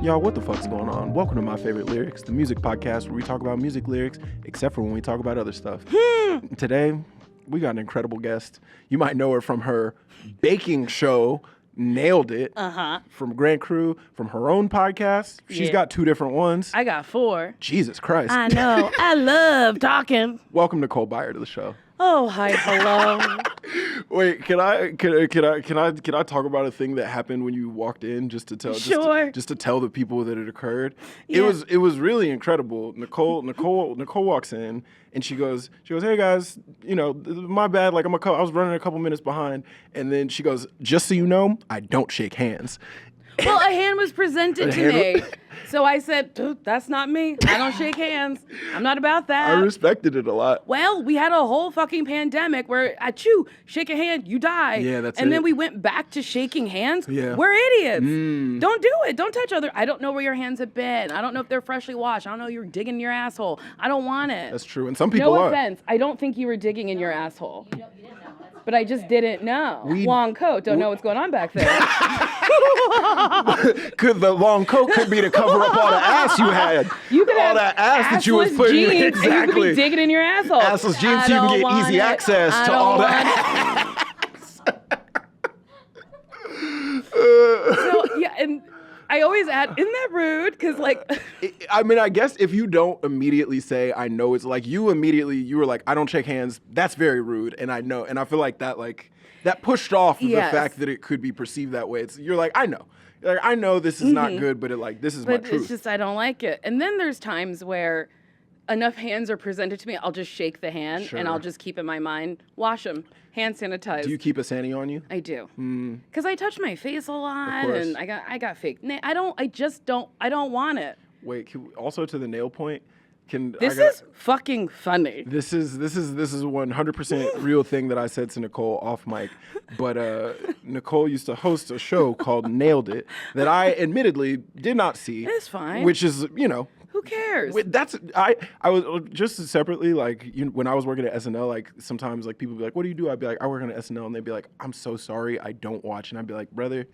Y'all, what the fuck's going on? Welcome to My Favorite Lyrics, the music podcast where we talk about music lyrics, except for when we talk about other stuff. Today, we got an incredible guest. You might know her from her baking show, Nailed It, from Grand Crew, from her own podcast. She's got 2 different ones. I got 4. Jesus Christ. I know. I love talking. Welcome Nicole Byer to the show. Oh, hi, hello. Wait, can I talk about a thing that happened when you walked in just to tell just to tell the people that it occurred? Yeah. It was really incredible. Nicole walks in and she goes, "Hey guys, my bad, like I was running a couple minutes behind." And then she goes, "Just so you know, I don't shake hands." Well, a hand was presented to me. So I said, that's not me. I don't shake hands. I'm not about that. I respected it a lot. Well, we had a whole fucking pandemic where shake a hand, you die. Yeah, that's And it. then we went back to shaking hands. Yeah. We're idiots. Don't do it. Don't touch other. I don't know where your hands have been. I don't know if they're freshly washed. I don't know you're digging in your asshole. I don't want it. That's true. And some people No are. offense. I don't think you were digging in your asshole. You didn't know. But I just didn't know. Long coat. Don't know what's going on back there. The long coat could be to cover up all the ass you had. You could all have that ass that you was putting in. Exactly. And you could be digging in your asshole. Assless jeans so you can get easy access to all that ass. So, yeah, and I always add, isn't that rude? Because, I mean, I guess if you don't immediately say, I know, it's like you were like, I don't shake hands. That's very rude. And I know. And I feel like that pushed off the fact that it could be perceived that way. You're like, I know. Like, I know this is not good, but this is my truth. But it's just, I don't like it. And then there's times where enough hands are presented to me, I'll just shake the hand and I'll just keep in my mind, wash them, hand sanitize. Do you keep a Sandy on you? I do. Because I touch my face a lot and I got fake. I don't want it. Wait, also to the nail point, This is fucking funny. This is 100% real thing that I said to Nicole off mic. But Nicole used to host a show called Nailed It that I admittedly did not see. It's fine. Which is, Who cares? I was just separately, when I was working at SNL, sometimes people be like, "What do you do?" I'd be like, "I work on SNL," and they'd be like, "I'm so sorry, I don't watch." And I'd be like, "Brother,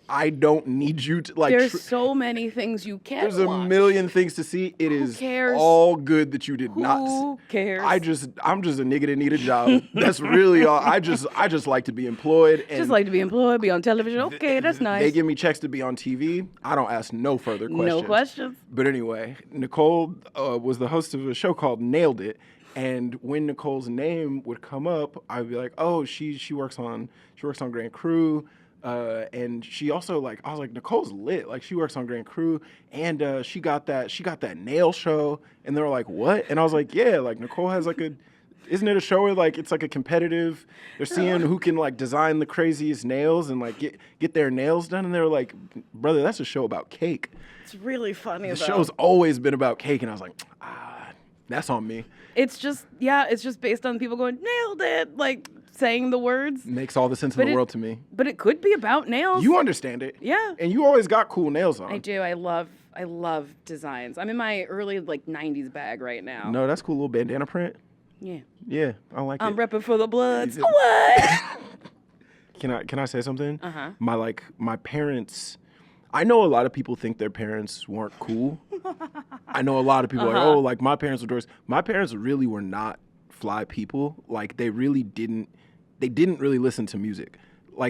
I don't need you to There's so many things you can't There's watch. a million things to see. It is cares? all good that you did not. Who cares? I'm just a nigga that need a job. That's really all. I just like to be employed. And just like to be employed, be on television. Okay, that's nice. They give me checks to be on TV. I don't ask no further questions. No questions. But anyway, Nicole was the host of a show called Nailed It. And when Nicole's name would come up, I'd be like, "Oh, she works on Grand Crew." And she also I was like, Nicole's lit. She works on Grand Crew and she got that nail show. And they were like, "What?" And I was like, "Yeah, Nicole has isn't it a show where it's a competitive, they're seeing who can design the craziest nails and get their nails done." And they were like, "Brother, that's a show about cake." It's really funny. The show's always been about cake. And I was like, that's on me. It's just based on people going, "Nailed it," saying the words. Makes all the sense in the world to me. But it could be about nails. You understand it. Yeah. And you always got cool nails on. I do. I love designs. I'm in my early 90s bag right now. No, that's cool. Little bandana print. Yeah. Yeah, I like it. I'm repping for the Bloods. What? Can I say something? Uh-huh. My parents, I know a lot of people think their parents weren't cool. I know a lot of people are like, my parents were dorks. My parents really were not fly people. They didn't really listen to music.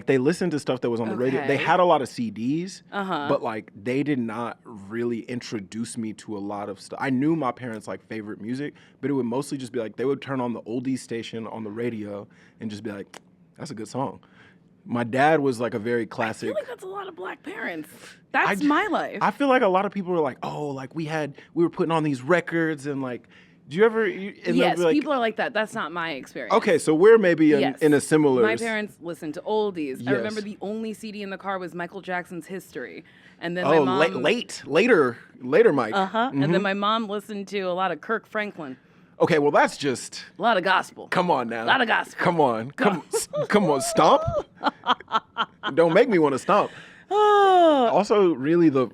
They listened to stuff that was on the radio. They had a lot of CDs, but they did not really introduce me to a lot of stuff. I knew my parents' favorite music, but it would mostly just be they would turn on the Oldies station on the radio and just be like, "That's a good song." My dad was a very classic. I feel like that's a lot of black parents. That's my life. I feel like a lot of people were like, "Oh, we were putting on these records and do you ever?" Yes, people are like that. That's not my experience. Okay, so we're maybe in a similar. My parents listened to oldies. Yes. I remember the only CD in the car was Michael Jackson's History, and then my mom. later, Mike. And then my mom listened to a lot of Kirk Franklin. Okay, well that's just a lot of gospel. Come on now. A lot of gospel. Come on, come on, stomp. Don't make me want to stomp. Also, really the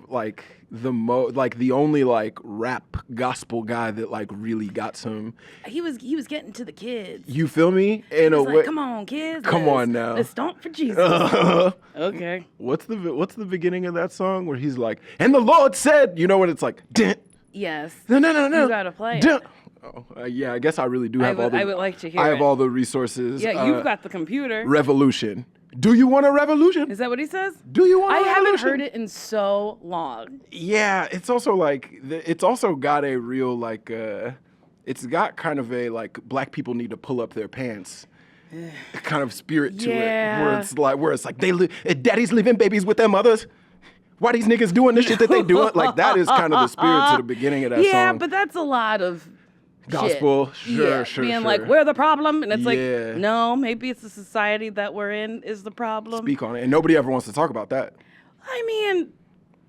only rap gospel guy that really got some. He was getting to the kids. You feel me? In a way. Come on, kids. Come on now. Let's stomp for Jesus. Okay. What's the beginning of that song where he's like, and the Lord said, you know when it's like, dun, Yes. no. You gotta play it. Dun. Oh, yeah, I guess I really do have all the. I would like to hear I have it. all the resources. Yeah, you've got the computer. Revolution. Do you want a revolution? Is that what he says? Do you want a I revolution? haven't heard it in so long. Yeah, it's also like it's also got a real like it's got kind of a like black people need to pull up their pants kind of spirit to it, where it's like daddy's leaving babies with their mothers. Why these niggas doing this shit that they doing? Like that is kind of the spirit to the beginning of that song. Yeah, but that's a lot of gospel. shit. Sure. Being like, we're the problem, and it's Yeah. like, no, maybe it's the society that we're in is the problem. Speak on it, and nobody ever wants to talk about that. I mean,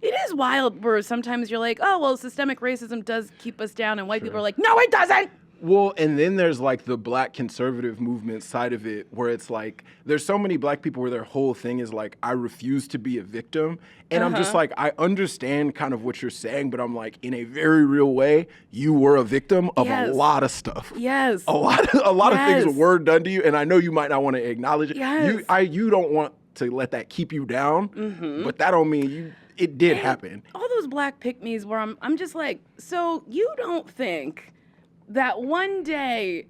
it is wild where sometimes you're like, oh, well, systemic racism does keep us down, and white people are like, no, it doesn't. Well, and then there's like the black conservative movement side of it where it's like there's so many black people where their whole thing is like, I refuse to be a victim. And I'm just like, I understand kind of what you're saying, but I'm like, in a very real way, you were a victim of a lot of stuff. Yes. A lot of things were done to you, and I know you might not want to acknowledge it. Yes. You don't want to let that keep you down, but that don't mean it did happen. All those black pick-me's where I'm just like, so you don't think that one day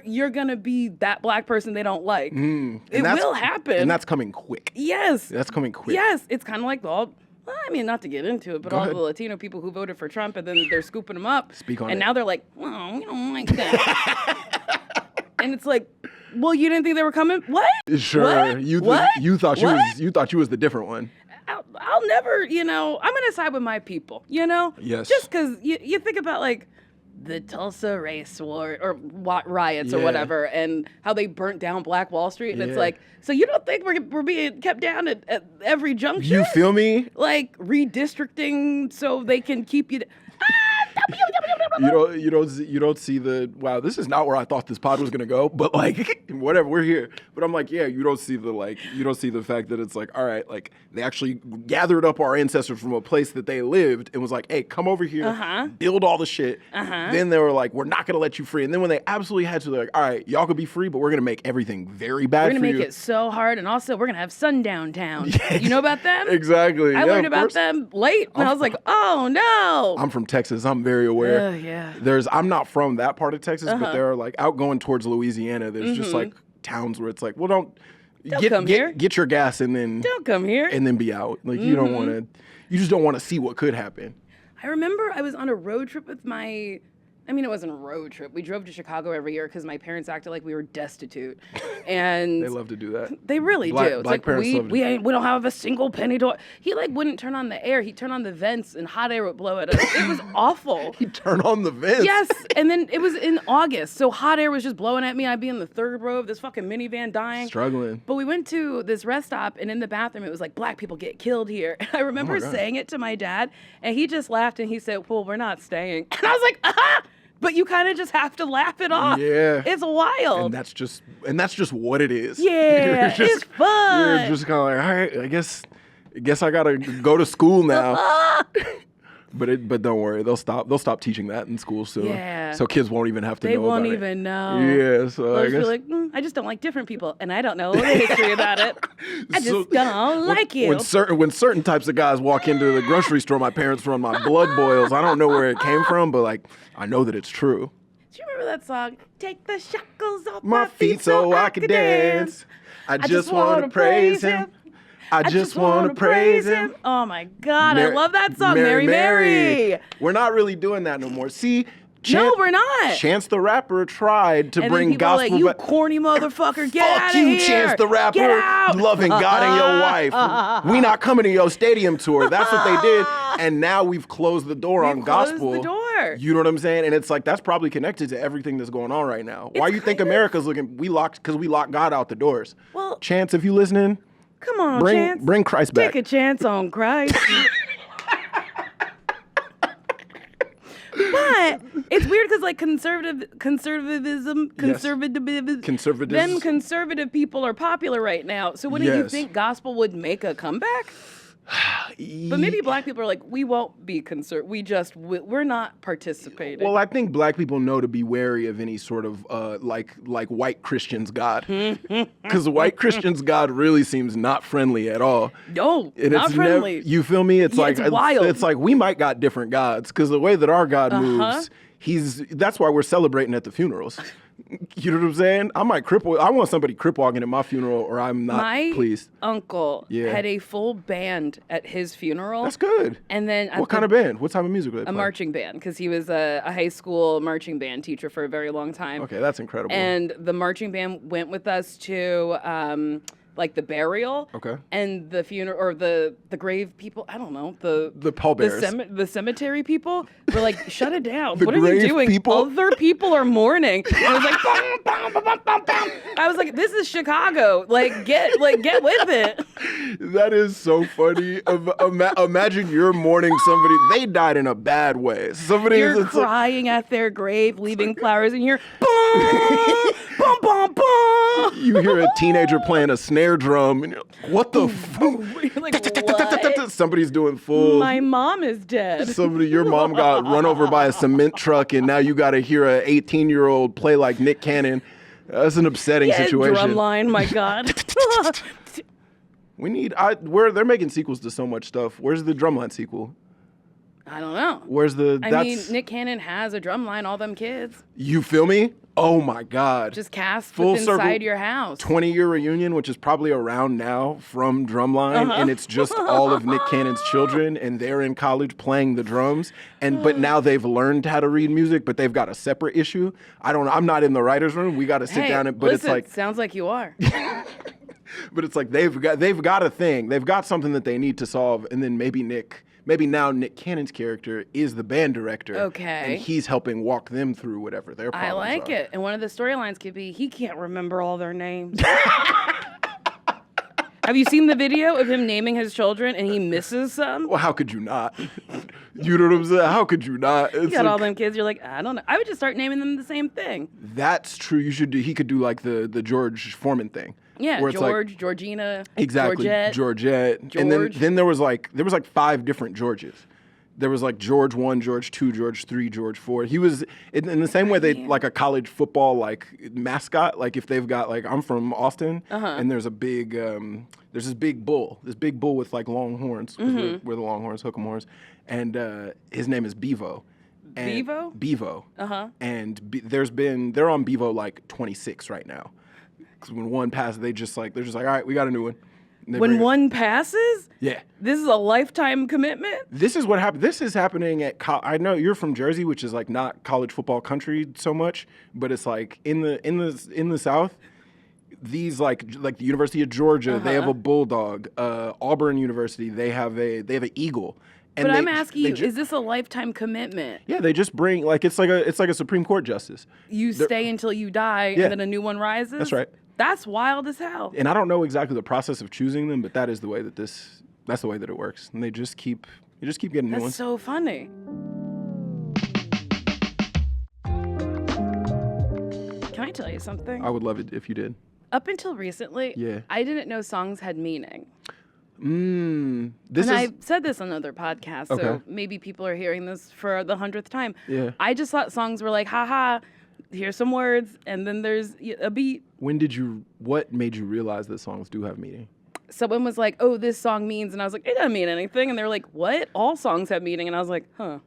you're gonna be that black person they don't like. It will happen. And that's coming quick. Yes. That's coming quick. Yes. It's kind of like not to get into it, but all the Latino people who voted for Trump and then they're scooping him up. Speak on it. And now they're like, oh, we don't like that. And it's like, well, you didn't think they were coming? What? Sure. What? You thought you was the different one. I'll never, I'm gonna side with my people, Yes. Just because you think about like the Tulsa race war or riots or whatever, and how they burnt down Black Wall Street, and it's like, so you don't think we're being kept down at every junction? You feel me? Like redistricting so they can keep you. You don't see the wow. This is not where I thought this pod was gonna go, but like whatever, we're here. But I'm like, yeah, you don't see the fact that it's like, all right, like they actually gathered up our ancestors from a place that they lived and was like, hey, come over here, build all the shit. Then they were like, we're not gonna let you free. And then when they absolutely had to, they're like, all right, y'all could be free, but we're gonna make everything very bad. We're gonna make it so hard, and also we're gonna have sundown town. You know about them? Exactly. I learned about them late, and I was like, oh no. I'm from Texas. I'm very aware. Yeah. I'm not from that part of Texas, but there are like out going towards Louisiana. There's just like towns where it's like, well, don't get your gas and then don't come here and then be out. Like you don't want to. You just don't want to see what could happen. I remember I was on a road trip with it wasn't a road trip. We drove to Chicago every year because my parents acted like we were destitute, and they love to do that. They really do. It's black like we don't have a single penny to. He like wouldn't turn on the air. He'd turn on the vents, and hot air would blow at us. It was awful. He'd turn on the vents. Yes, and then it was in August, so hot air was just blowing at me. I'd be in the third row of this fucking minivan dying, struggling. But we went to this rest stop, and in the bathroom, it was like, black people get killed here. And I remember saying it to my dad, and he just laughed, and he said, well, we're not staying. And I was like, aha! But you kind of just have to laugh it off. Yeah. It's wild. And that's just what it is. Yeah, it's fun. You're just kind of like, all right, I guess I gotta go to school now. But don't worry, they'll stop teaching that in school soon. Yeah. So kids won't even have to know about it. They won't even know. Yeah, so I guess. Be like, I just don't like different people, and I don't know the history about it. I just don't like you. When certain types of guys walk into the grocery store, my parents run my blood boils. I don't know where it came from, but like I know that it's true. Do you remember that song? Take the shackles off my feet so I can dance. I just want to praise him. I just want to praise him. Oh my God, I love that song, Mary, Mary. We're not really doing that no more. See, no, we're not. Chance the Rapper tried to bring gospel. Like, you corny motherfucker, get out of here. Fuck you, Chance the Rapper, loving God and your wife. We not coming to your stadium tour. That's what they did. And now we've closed the door on gospel. The door. You know what I'm saying? And it's like, that's probably connected to everything that's going on right now. Why you think America's looking, because we locked God out the doors. Well, Chance, if you listening, come on, Chance. Bring Christ back. Take a chance on Christ. But it's weird because like conservatism, then conservative people are popular right now. So wouldn't you think gospel would make a comeback? But maybe black people are like, we won't be concerned. We're not participating. Well, I think black people know to be wary of any sort of like white Christians God, because white Christians God really seems not friendly at all. No, not friendly. You feel me? It's like it's wild. It's like we might got different gods, because the way that our God moves, that's why we're celebrating at the funerals. You know what I'm saying? I want somebody crip walking at my funeral, or I'm not pleased. My uncle had a full band at his funeral. That's good. And then what kind of band? What type of music were they playing? A marching band, because he was a high school marching band teacher for a very long time. Okay, that's incredible. And the marching band went with us to like the burial, and the funeral, or the grave people. I don't know, the pallbearers, the cemetery people were like, shut it down. What are you doing? People? Other people are mourning. And it was like, bum, bum, bum, bum, bum. I was like, this is Chicago. Get with it. That is so funny. Imagine you're mourning somebody. They died in a bad way. You're crying at their grave, leaving flowers, and you're bum, bum, bum, bum. You hear a teenager playing a snare drum, and you're like, what the fuck? What? Somebody's doing full. My mom is dead. Your mom got run over by a cement truck, and now you got to hear a 18-year-old play like Nick Cannon. That's an upsetting situation. Drumline, my God. They're making sequels to so much stuff. Where's the Drumline sequel? I don't know. I mean, Nick Cannon has a Drumline, all them kids. You feel me? Oh my God. Just cast full inside circle, your house. 20-year reunion, which is probably around now from Drumline, and it's just all of Nick Cannon's children, and they're in college playing the drums, but now they've learned how to read music, but they've got a separate issue. I don't know. I'm not in the writer's room. We got to sit down, it's like sounds like you are. But it's like they've got a thing. They've got something that they need to solve, and then maybe now Nick Cannon's character is the band director. Okay. And he's helping walk them through whatever their problems are. I like it. And one of the storylines could be he can't remember all their names. Have you seen the video of him naming his children and he misses some? Well, how could you not? You know what I'm saying? How could you not? You got all them kids. You're like, I don't know. I would just start naming them the same thing. That's true. He could do like the George Foreman thing. Yeah, where George, Georgina, exactly, Georgette. George. And then there was like 5 different Georges. There was like George 1, George 2, George 3, George 4. He was in the same way they like a college football like mascot. Like if they've got like, I'm from Austin, and there's a big there's this big bull with like long horns. We're the Longhorns, Hook'em horns, and his name is Bevo. Bevo. Bevo. And they're on Bevo like 26 right now. Because when one passes, they're just like, all right, we got a new one. When one passes? Yeah. This is a lifetime commitment? This is what happened. This is happening at, I know you're from Jersey, which is like not college football country so much, but it's like in the South, these like the University of Georgia, they have a bulldog. Auburn University, they have an eagle. And I'm asking you, is this a lifetime commitment? Yeah, they just bring it's like a Supreme Court justice. You stay until you die, and then a new one rises? That's right. That's wild as hell. And I don't know exactly the process of choosing them, but that is the way that that's the way that it works. And they just keep getting new ones. That's so funny. Can I tell you something? I would love it if you did. Up until recently, I didn't know songs had meaning. I've said this on other podcasts, so maybe people are hearing this for the 100th time. Yeah. I just thought songs were like, haha, here's some words, and then there's a beat. What made you realize that songs do have meaning? Someone was like, oh, this song means, and I was like, it doesn't mean anything. And they were like, what? All songs have meaning. And I was like, huh.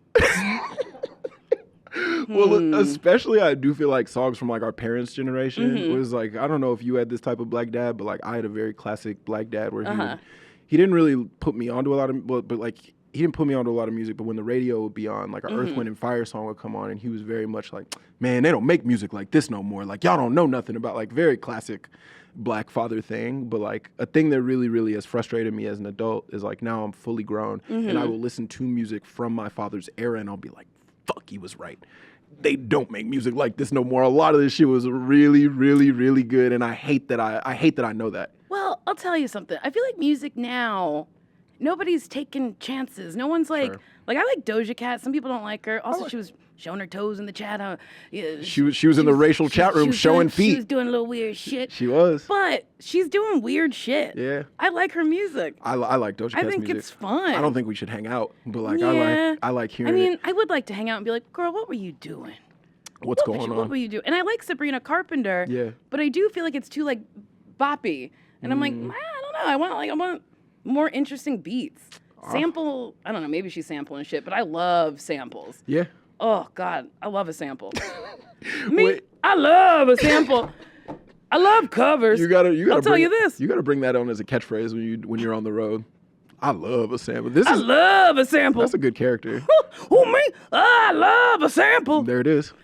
Well, especially I do feel like songs from like our parents' generation was like, I don't know if you had this type of black dad, but like I had a very classic black dad where he didn't really put me onto a lot of, but like he didn't put me onto a lot of music. But when the radio would be on, like our Earth, Wind and Fire song would come on, and he was very much like, man, they don't make music like this no more. Like y'all don't know nothing about, like very classic black father thing. But like a thing that really, really has frustrated me as an adult is like now I'm fully grown and I will listen to music from my father's era and I'll be like, fuck, he was right. They don't make music like this no more. A lot of this shit was really, really, really good, and I hate that I know that. Well, I'll tell you something. I feel like music now, nobody's taking chances. No one's like, I like Doja Cat. Some people don't like her. Also, she was showing her toes in the chat. She was in the racial chat room showing feet. She was doing a little weird shit. She was. But she's doing weird shit. Yeah. I like her music. I like Doja Cat's music. I think it's fun. I don't think we should hang out, but like I like hearing it. I mean, I would like to hang out and be like, girl, what were you doing? What's going on? What were you doing? And I like Sabrina Carpenter. Yeah. But I do feel like it's too like boppy. And I'm like, I don't know. I want more interesting beats. Sample, I don't know, maybe she's sampling shit, but I love samples. Yeah. Oh God, I love a sample. Wait. I love a sample. I love covers. You gotta I'll tell you this. You gotta bring that on as a catchphrase when you're on the road. I love a sample. I love a sample. That's a good character. Who me? I love a sample. There it is.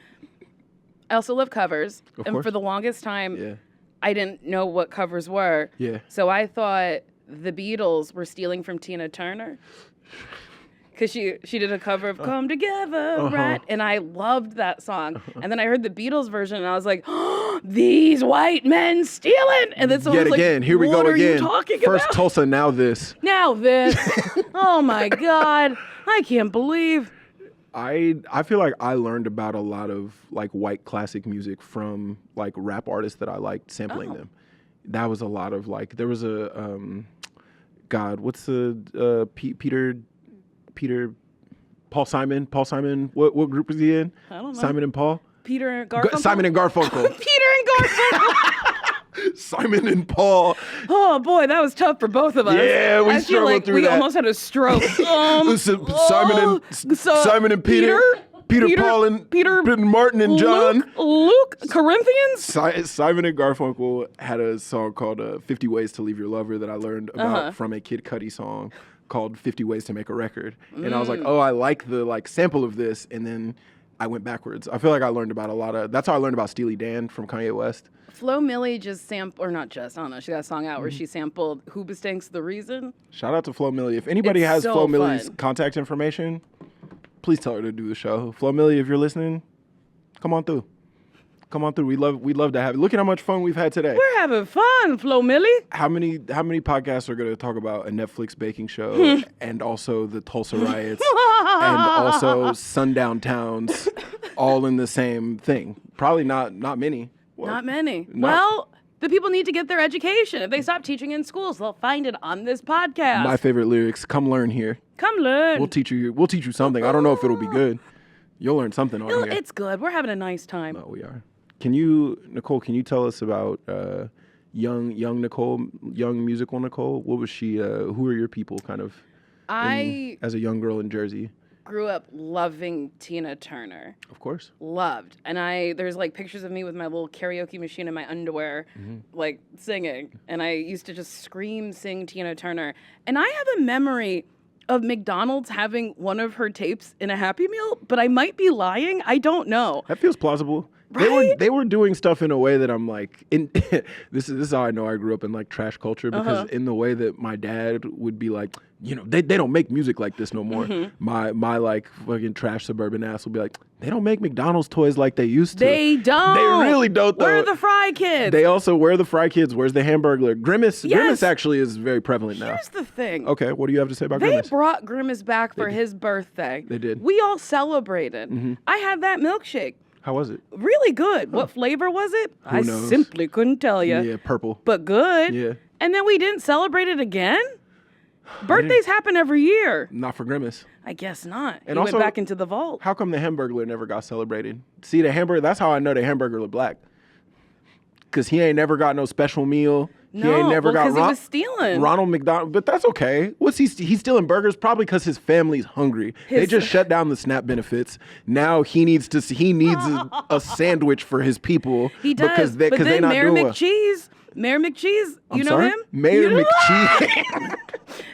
I also love covers. Of and course. for the longest time, Yeah. I didn't know what covers were. Yeah. So I thought the Beatles were stealing from Tina Turner. Because she did a cover of Come Together, right? And I loved that song. And then I heard the Beatles version, and I was like, oh, these white men stealing. And then someone was like, again. Here we go what again. are you talking First about? Tulsa, now this. Now this. Oh, my God. I can't believe. I feel like I learned about a lot of like white classic music from like rap artists that I liked sampling them. That was a lot of like, there was a, God, what's the Paul Simon, what group was he in? I don't know. Simon and Paul? Peter and Garfunkel? Simon and Garfunkel. Peter and Garfunkel. Simon and Paul. Oh boy, that was tough for both of us. Yeah, we I feel struggled like through we that. almost had a stroke. Simon and Peter, Paul and Martin and John. Luke, Corinthians. Simon and Garfunkel had a song called 50 Ways to Leave Your Lover that I learned about from a Kid Cudi song called 50 Ways to Make a Record. And I was like, oh, I like the like sample of this. And then I went backwards. I feel like I learned about a lot of, that's how I learned about Steely Dan from Kanye West. Flo Milli just sampled, or not just, I don't know, she got a song out where she sampled Hoobastank's The Reason. Shout out to Flo Milli. If anybody has so Flo Milli's fun. contact information, please tell her to do the show. Flo Milli, if you're listening, come on through. Come on through. We'd love to have you. Look at how much fun we've had today. We're having fun, Flo Milli. How many podcasts are going to talk about a Netflix baking show and also the Tulsa riots and also sundown towns all in the same thing? Probably not many. Well, Not many. Well, the people need to get their education. If they stop teaching in schools, they'll find it on this podcast. My favorite lyrics, come learn here. Come learn. We'll teach you something. I don't know if it'll be good. You'll learn something on here. It's good. We're having a nice time. Oh, we are. Nicole, can you tell us about young Nicole, young musical Nicole? What was she, who are your people kind of as a young girl in Jersey? Grew up loving Tina Turner. Of course. Loved. And there's like pictures of me with my little karaoke machine in my underwear, like singing. And I used to just sing Tina Turner. And I have a memory of McDonald's having one of her tapes in a Happy Meal, but I might be lying. I don't know. That feels plausible. Right? They were doing stuff in a way that I'm like, this is how I know I grew up in like trash culture, because in the way that my dad would be like, they don't make music like this no more. My like fucking trash suburban ass will be like, they don't make McDonald's toys like they used to. They don't. They really don't though. Where are the Fry Kids? They also, where are the Fry Kids? Where's the Hamburglar? Grimace actually is very prevalent now. Here's the thing. Okay, what do you have to say about They Grimace? brought Grimace back for his birthday. They did. We all celebrated. I had that milkshake. How was it? Really good. What flavor was it? I knows? simply couldn't tell you. Yeah, purple. But good. Yeah. And then we didn't celebrate it again? Birthdays happen every year. Not for Grimace. I guess not. And He also, went back into the vault. How come the Hamburglar never got celebrated? See, the Hamburger, that's how I know the Hamburglar black. Because he ain't never got no special meal. He ain't never got because he was stealing. Ronald McDonald, but that's okay. What's he's stealing burgers? Probably because his family's hungry. They just shut down the SNAP benefits. Now he needs a sandwich for his people. He does. Because they not Mayor doing Mayor McCheese, I'm know sorry? him? Mayor McCheese.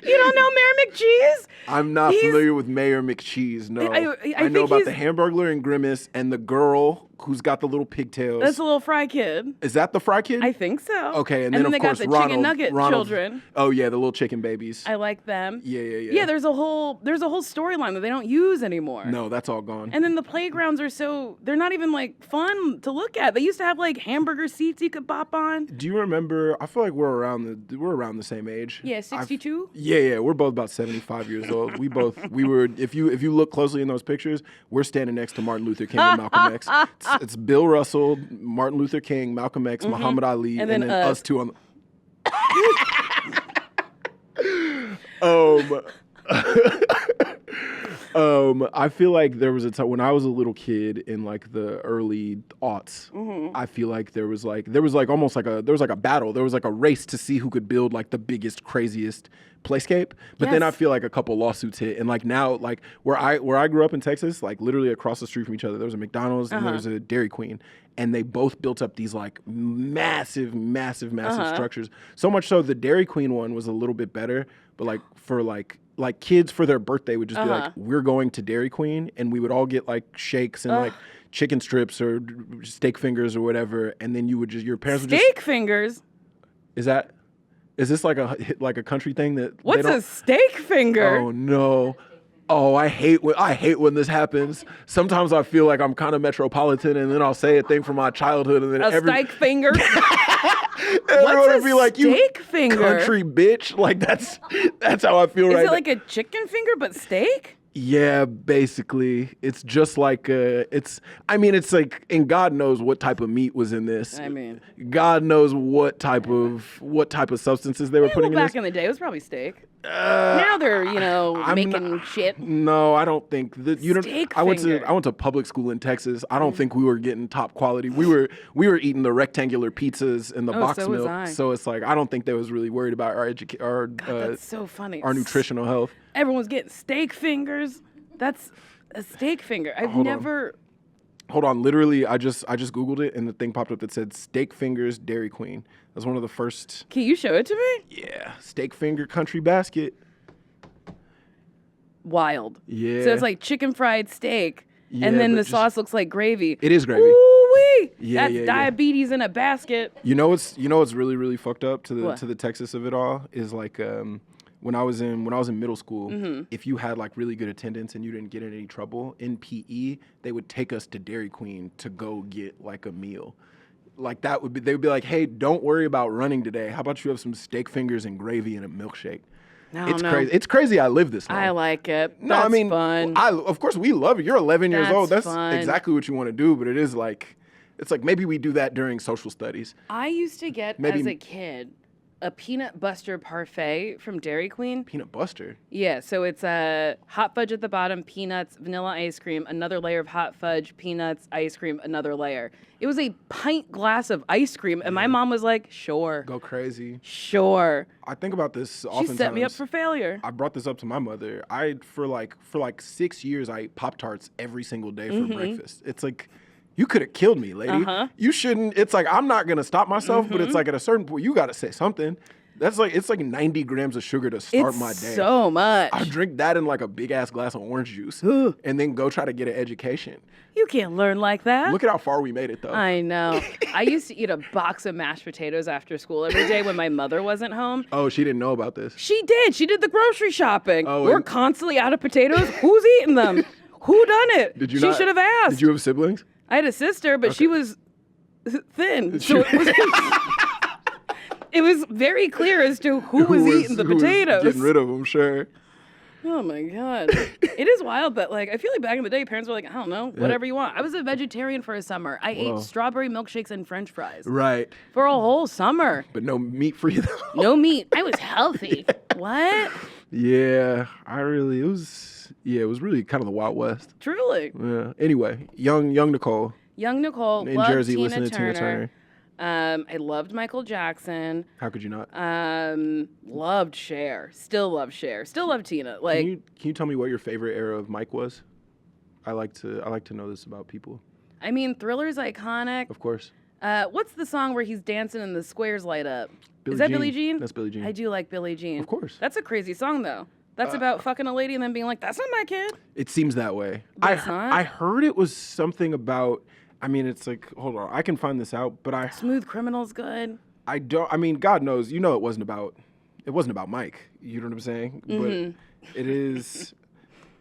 You don't know Mayor McCheese? I'm not familiar with Mayor McCheese, no. I I know think about the Hamburglar and Grimace and the girl who's got the little pigtails. That's a little Fry Kid. Is that the Fry Kid? I think so. Okay, and then of they course got the Ronald, chicken nugget children. Oh yeah, the little chicken babies. I like them. Yeah. Yeah, there's a whole storyline that they don't use anymore. No, that's all gone. And then the playgrounds they're not even like fun to look at. They used to have like hamburger seats you could bop on. Do you remember? I feel like we're around the same age. Yeah, 62. Yeah, we're both about 75 years old. We were. If you look closely in those pictures, we're standing next to Martin Luther King and Malcolm X. It's Bill Russell, Martin Luther King, Malcolm X, Muhammad Ali, and then us two on. I feel like there was a time when I was a little kid in like the early aughts. I feel like there was almost like a battle. There was like a race to see who could build like the biggest, craziest playscape. But then I feel like a couple lawsuits hit, and like now, like where I grew up in Texas, like literally across the street from each other, there was a McDonald's and there was a Dairy Queen, and they both built up these like massive structures. So much so the Dairy Queen one was a little bit better, but like for like kids for their birthday would just be like, we're going to Dairy Queen, and we would all get like shakes and like chicken strips or steak fingers or whatever, and then your parents would just steak fingers. Is this like a country thing that what's a steak finger? Oh no. Oh, I hate when this happens. Sometimes I feel like I'm kind of metropolitan, and then I'll say a thing from my childhood, and then steak finger. What's a steak finger? Country bitch. Like that's how I feel right now. Is it like a chicken finger but steak? Yeah, basically. It's just like it's like, and God knows what type of meat was in this. I mean, God knows what type of substances they were putting in this. Back in the day, it was probably steak. Now they're, making shit. No, I don't think that. Steak I went to public school in Texas. I don't think we were getting top quality. We were eating the rectangular pizzas and the box so milk. was I. So it's like I don't think they was really worried about that's so funny. Our nutritional health. Everyone's getting steak fingers. That's a steak finger. Hold on, literally, I just Googled it, and the thing popped up that said steak fingers Dairy Queen. That's one of the first. Can you show it to me? Yeah, steak finger country basket. Wild. Yeah. So it's like chicken fried steak, and then the sauce looks like gravy. It is gravy. Ooh-wee. Yeah, That's diabetes in a basket. You know what's really, really fucked up to the Texas of it all is like when I was in middle school, if you had like really good attendance and you didn't get in any trouble in PE, they would take us to Dairy Queen to go get like a meal. Like they would be like, hey, don't worry about running today. How about you have some steak fingers and gravy and a milkshake? Crazy. It's crazy I live this long. I like it. No, I mean, fun. Of course we love it. You're 11 years old. That's fun. exactly what you want to do. But it's like maybe we do that during social studies. I used to get as a kid a peanut buster parfait from Dairy Queen. Peanut buster? Yeah, so it's hot fudge at the bottom, peanuts, vanilla ice cream, another layer of hot fudge, peanuts, ice cream, another layer. It was a pint glass of ice cream, and my mom was like, sure. Go crazy. Sure. I think about this often. She set me up for failure. I brought this up to my mother. For like 6 years, I ate Pop-Tarts every single day for breakfast. It's like, you could have killed me, lady. You shouldn't. It's like, I'm not going to stop myself, but it's like at a certain point, you got to say something. It's like 90 grams of sugar to start my day. So much. I drink that in like a big ass glass of orange juice and then go try to get an education. You can't learn like that. Look at how far we made it, though. I know. I used to eat a box of mashed potatoes after school every day when my mother wasn't home. Oh, she didn't know about this. She did. She did the grocery shopping. Oh, We're constantly out of potatoes. Who's eating them? Who done it? Did you She should have asked. Did you have siblings? I had a sister, but she was thin. So it was very clear as to who was eating the potatoes. Getting rid of them, sure. Oh my God. It is wild that, like, I feel like back in the day, parents were like, I don't know, whatever you want. I was a vegetarian for a summer. I ate strawberry milkshakes and French fries. Right. For a whole summer. But no meat for you, though. No meat. I was healthy. What? Yeah, it was really kind of the Wild West. Truly. Yeah. Anyway, young Nicole. Young Nicole. In loved Jersey, Tina listening to Tina Turner. I loved Michael Jackson. How could you not? Loved Cher. Still love Cher. Still love Tina. Like, can you tell me what your favorite era of Mike was? I like to know this about people. I mean, Thriller's iconic. Of course. What's the song where he's dancing and the squares light up? Is Billie that Billie Jean? That's Billie Jean. I do like Billie Jean. Of course. That's a crazy song, though. That's about fucking a lady and then being like, that's not my kid. It seems that way. But it's not? I heard it was something about I mean, it's like, hold on, I can find this out, but Smooth Criminal's good. I don't. I mean, God knows, you know, it wasn't about Mike. You know what I'm saying? Mm-hmm. But it is.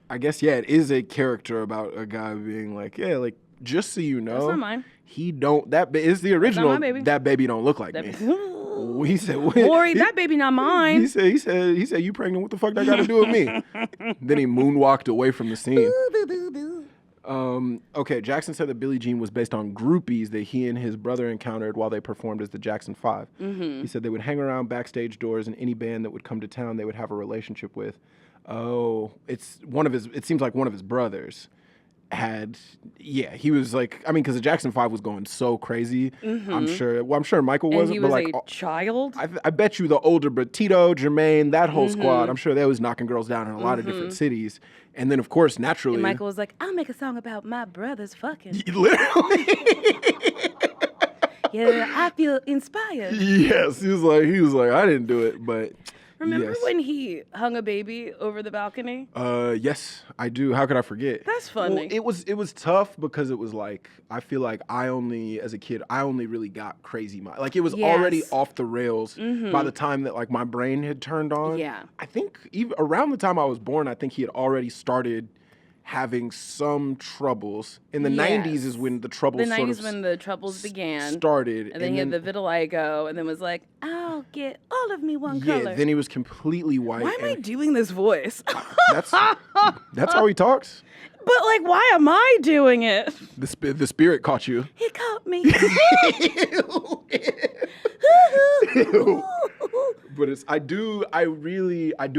I guess it is a character about a guy being like, yeah, like just so you know, That's not mine. he don't. That is the original. That's not my baby. That baby don't look like me. He said, Maury, that baby not mine. He said, you pregnant? What the fuck that got to do with me? Then he moonwalked away from the scene. Okay, Jackson said that Billie Jean was based on groupies that he and his brother encountered while they performed as the Jackson 5. Mm-hmm. He said they would hang around backstage doors, and any band that would come to town, they would have a relationship with. Oh, it seems like one of his brothers had, he was like, I mean, because the Jackson 5 was going so crazy. Mm-hmm. I'm sure Michael wasn't, but like a child. I bet you the older, but Tito, Jermaine, that whole squad, I'm sure they was knocking girls down in a lot of different cities. And then, of course, naturally, and Michael was like, I'll make a song about my brothers fucking. Literally. Yeah, I feel inspired. Yes, he was like, I didn't do it, but. Remember when he hung a baby over the balcony? Yes, I do. How could I forget? That's funny. Well, it was tough because it was like, I feel like as a kid, I only really got crazy. Like it was already off the rails by the time that like my brain had turned on. Yeah. I think even around the time I was born, I think he had already started having some troubles. In the 90s is when the troubles when the troubles began. Started. And then he had the vitiligo and then was like, I'll get all of me one color. Yeah, then he was completely white. Why am I doing this voice? That's how he talks. But like, why am I doing it? The spirit caught you. He caught me. Ew. But I do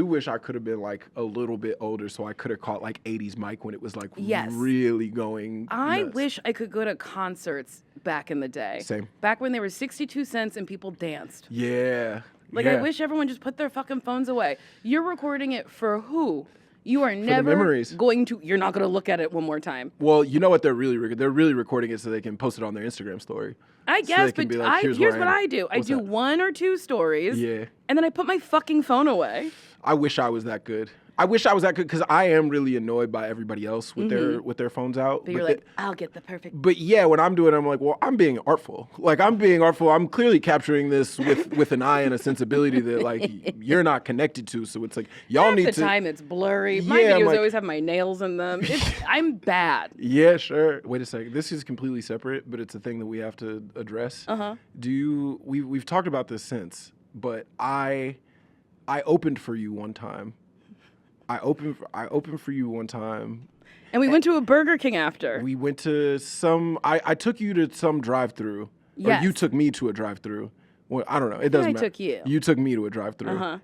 wish I could have been like a little bit older so I could have caught like 80s Mike when it was like really going I nuts. wish I could go to concerts back in the day. Same. Back when they were 62 cents and people danced. Yeah. Like, I wish everyone just put their fucking phones away. You're recording it for who? You are never going to, you're not going to look at it one more time. Well, you know what they're really recording it so they can post it on their Instagram story. I guess, but like, here's what I do. I do 1 or 2 stories. Yeah. And then I put my fucking phone away. I wish I was that good. Because I am really annoyed by everybody else with their phones out. But you're like, I'll get the perfect. But yeah, when I'm doing it, I'm like, well, I'm being artful. Like, I'm being artful. I'm clearly capturing this with an eye and a sensibility that, like, you're not connected to. So it's like, y'all need to. Half the time it's blurry. My videos always have my nails in them. I'm bad. Yeah, sure. Wait a second. This is completely separate, but it's a thing that we have to address. Uh-huh. We've talked about this since, but I opened for you one time. I opened for you one time. And we went to a Burger King after. We went to I took you to some drive-through. Yes. Or you took me to a drive-through. Well, I don't know. It doesn't matter. I took you. You took me to a drive-through. Uh-huh.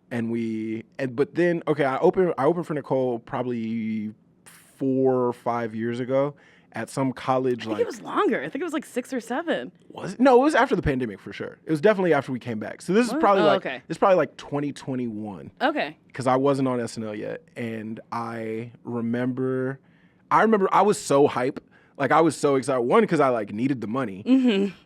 But then, okay, I opened for Nicole probably 4 or 5 years ago at some college. I think it was longer. I think it was like 6 or 7. Was it? No, it was after the pandemic for sure. It was definitely after we came back. So this is probably it's probably like 2021. Okay. Because I wasn't on SNL yet, and I remember I was so hype. Like, I was so excited. 1, because I like needed the money,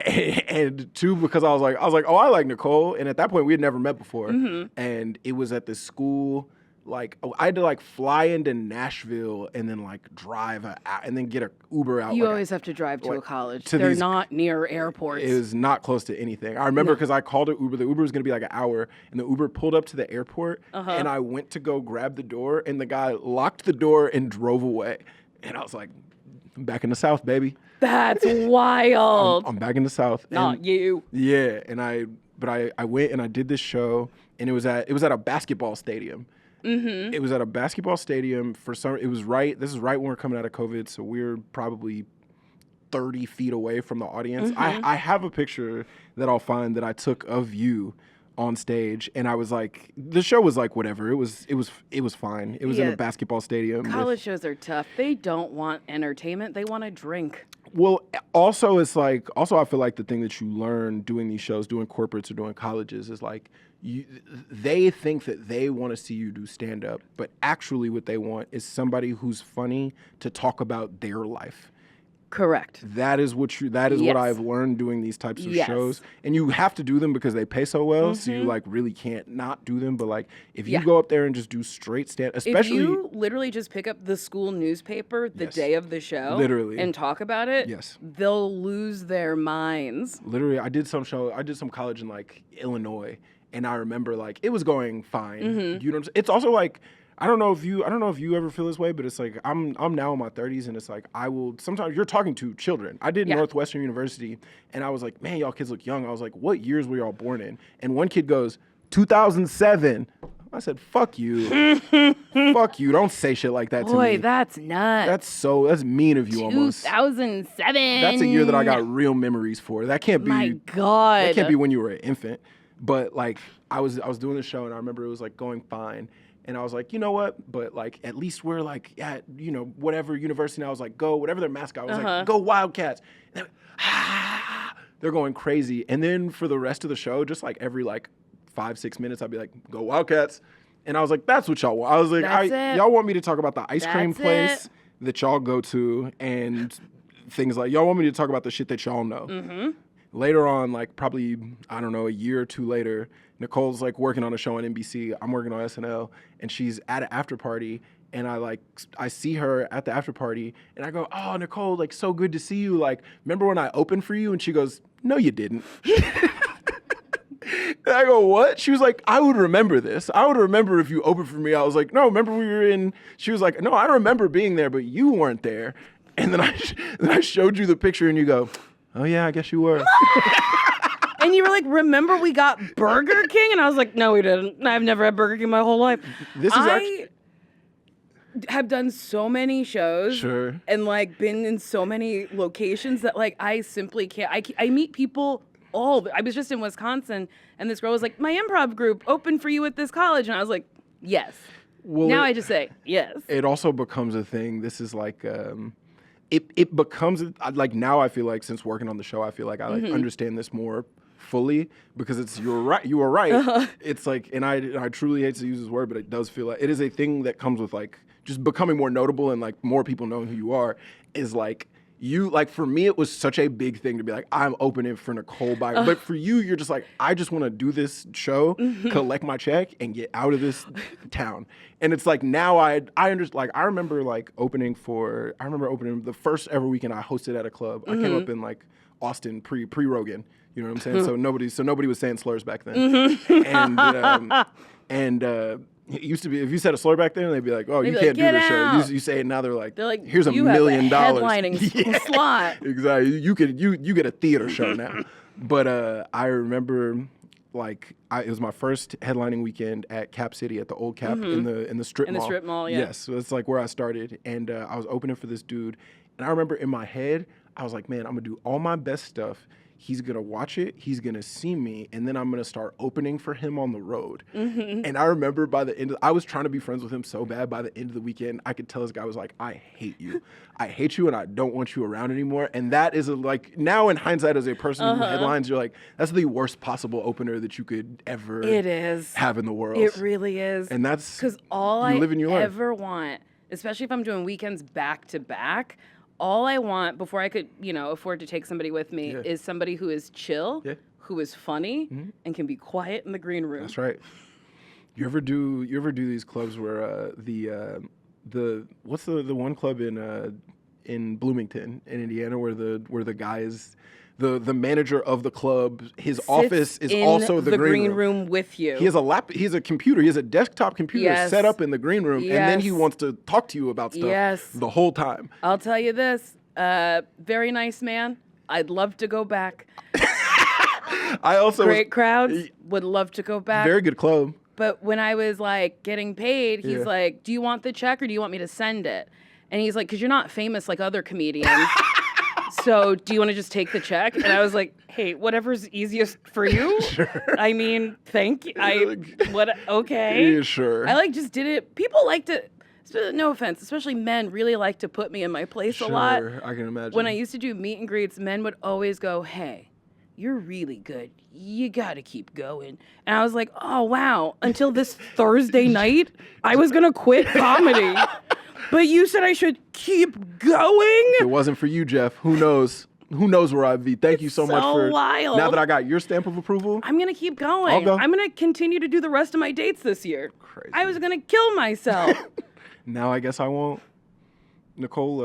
and 2, because I was like, oh, I like Nicole, and at that point we had never met before, and it was at this school. Like, I had to like fly into Nashville and then like drive and then get an Uber out. You always have to drive to a college. They're not near airports. It was not close to anything. I remember because I called an Uber. The Uber was going to be like an hour, and the Uber pulled up to the airport, and I went to go grab the door, and the guy locked the door and drove away. And I was like, I'm back in the South, baby. That's wild. I'm back in the South. Not you. Yeah, and I went and I did this show, and it was at a basketball stadium. Mm-hmm. It was at a basketball stadium this is right when we're coming out of COVID, so we're probably 30 feet away from the audience. I have a picture that I'll find that I took of you on stage, and I was like, the show was like whatever. It was fine. It was in a basketball stadium. College shows are tough. They don't want entertainment. They want to drink. Well, also I feel like the thing that you learn doing these shows, doing corporates or doing colleges is like, they think that they want to see you do stand-up, but actually what they want is somebody who's funny to talk about their life. Correct. That is what I've learned doing these types of shows. And you have to do them because they pay so well, so you like really can't not do them. But like if you go up there and just do straight stand, especially if you literally just pick up the school newspaper the day of the show and talk about it, they'll lose their minds. Literally, I did some college in like Illinois, and I remember like it was going fine. You know, it's also like I don't know if you ever feel this way, but it's like I'm now in my 30s, and it's like sometimes you're talking to children. I did Northwestern University, and I was like, man, y'all kids look young. I was like, what years were y'all born in? And one kid goes, 2007. I said, fuck you. Fuck you. Don't say shit like that to me. Boy, that's nuts. That's mean of you almost. 2007. That's a year that I got real memories for. That can't be. My God. That can't be when you were an infant. But like I was doing the show, and I remember it was like going fine. And I was like, you know what? But like, at least we're like at, you know, whatever university. And I was like, go, whatever their mascot was like, go Wildcats. And they're going crazy. And then for the rest of the show, just like every like 5-6 minutes, I'd be like, go Wildcats. And I was like, that's what y'all want. I was like, y'all want me to talk about the ice cream place that y'all go to and things like, y'all want me to talk about the shit that y'all know. Later on, like probably, I don't know, a year or two later, Nicole's like working on a show on NBC. I'm working on SNL, and she's at an after party, and I see her at the after party, and I go, oh, Nicole, like so good to see you. Like, remember when I opened for you? And she goes, no, you didn't. And I go, what? She was like, I would remember this. I would remember if you opened for me. I was like, no, remember we were in. She was like, no, I remember being there, but you weren't there. And then I showed you the picture, and you go, oh yeah, I guess you were. And you were like, remember we got Burger King? And I was like, no, we didn't. I've never had Burger King my whole life. I have done so many shows and like been in so many locations that like I simply can't. I meet people I was just in Wisconsin, and this girl was like, my improv group opened for you at this college. And I was like, yes. Well, now I just say yes. It also becomes a thing. This is like... It becomes like now I feel like since working on the show I feel like I like understand this more fully because you were right. It's like and I truly hate to use this word, but it does feel like it is a thing that comes with like just becoming more notable and like more people knowing who you are is like you like for me it was such a big ththing to be like I'm opening for Nicole Byer, but for you you're just like I just want to do this show, collect my check, and get out of this town. And it's like now I understand. Like I remember opening the first ever weekend I hosted at a club. I came up in like Austin pre Rogan. You know what I'm saying? So nobody was saying slurs back then. And it used to be if you said a slur back then, they'd be like, "Oh, you can't do this show." You say it now, they're like, "Here's $1 million." Headlining slot. Exactly. You get a theater show now. But I remember. It was my first headlining weekend at Cap City at the old Cap in the strip mall. In the strip mall, yeah. Yes, so it's like where I started, and I was opening for this dude, and I remember in my head I was like, man, I'm gonna do all my best stuff. He's gonna watch it, he's gonna see me, and then I'm gonna start opening for him on the road. And I remember by the end, I was trying to be friends with him so bad. By the end of the weekend, I could tell this guy was like, I hate you, and I don't want you around anymore. And that is like now in hindsight, as a person who headlines, you're like, that's the worst possible opener that you could ever have in the world. It really is. And that's because all I ever want, especially if I'm doing weekends back to back. All I want before I could, afford to take somebody with me is somebody who is chill, who is funny, and can be quiet in the green room. That's right. You ever do these clubs where what's the one club in Bloomington in Indiana where the guy is the manager of the club, his office is also the green room with you. He has a computer. He has a desktop computer set up in the green room, and then he wants to talk to you about stuff the whole time. I'll tell you this, very nice man. I'd love to go back. Great crowds. Would love to go back. Very good club. But when I was like getting paid, he's like, "Do you want the check or do you want me to send it?" And he's like, "'Cause you're not famous like other comedians." So do you want to just take the check? And I was like, hey, whatever's easiest for you. Sure. I mean, thank you. Okay. Yeah, sure. I just did it. People like to, no offense, especially men really like to put me in my place a lot. Sure, I can imagine. When I used to do meet and greets, men would always go, hey, you're really good. You got to keep going. And I was like, oh, wow. Until this Thursday night, I was going to quit comedy. But you said I should keep going? If it wasn't for you, Jeff, who knows? Who knows where I'd be? Thank you so much for wild. Now that I got your stamp of approval. I'm going to keep going. I'll go. I'm going to continue to do the rest of my dates this year. Crazy. I was going to kill myself. Now I guess I won't. Nicole,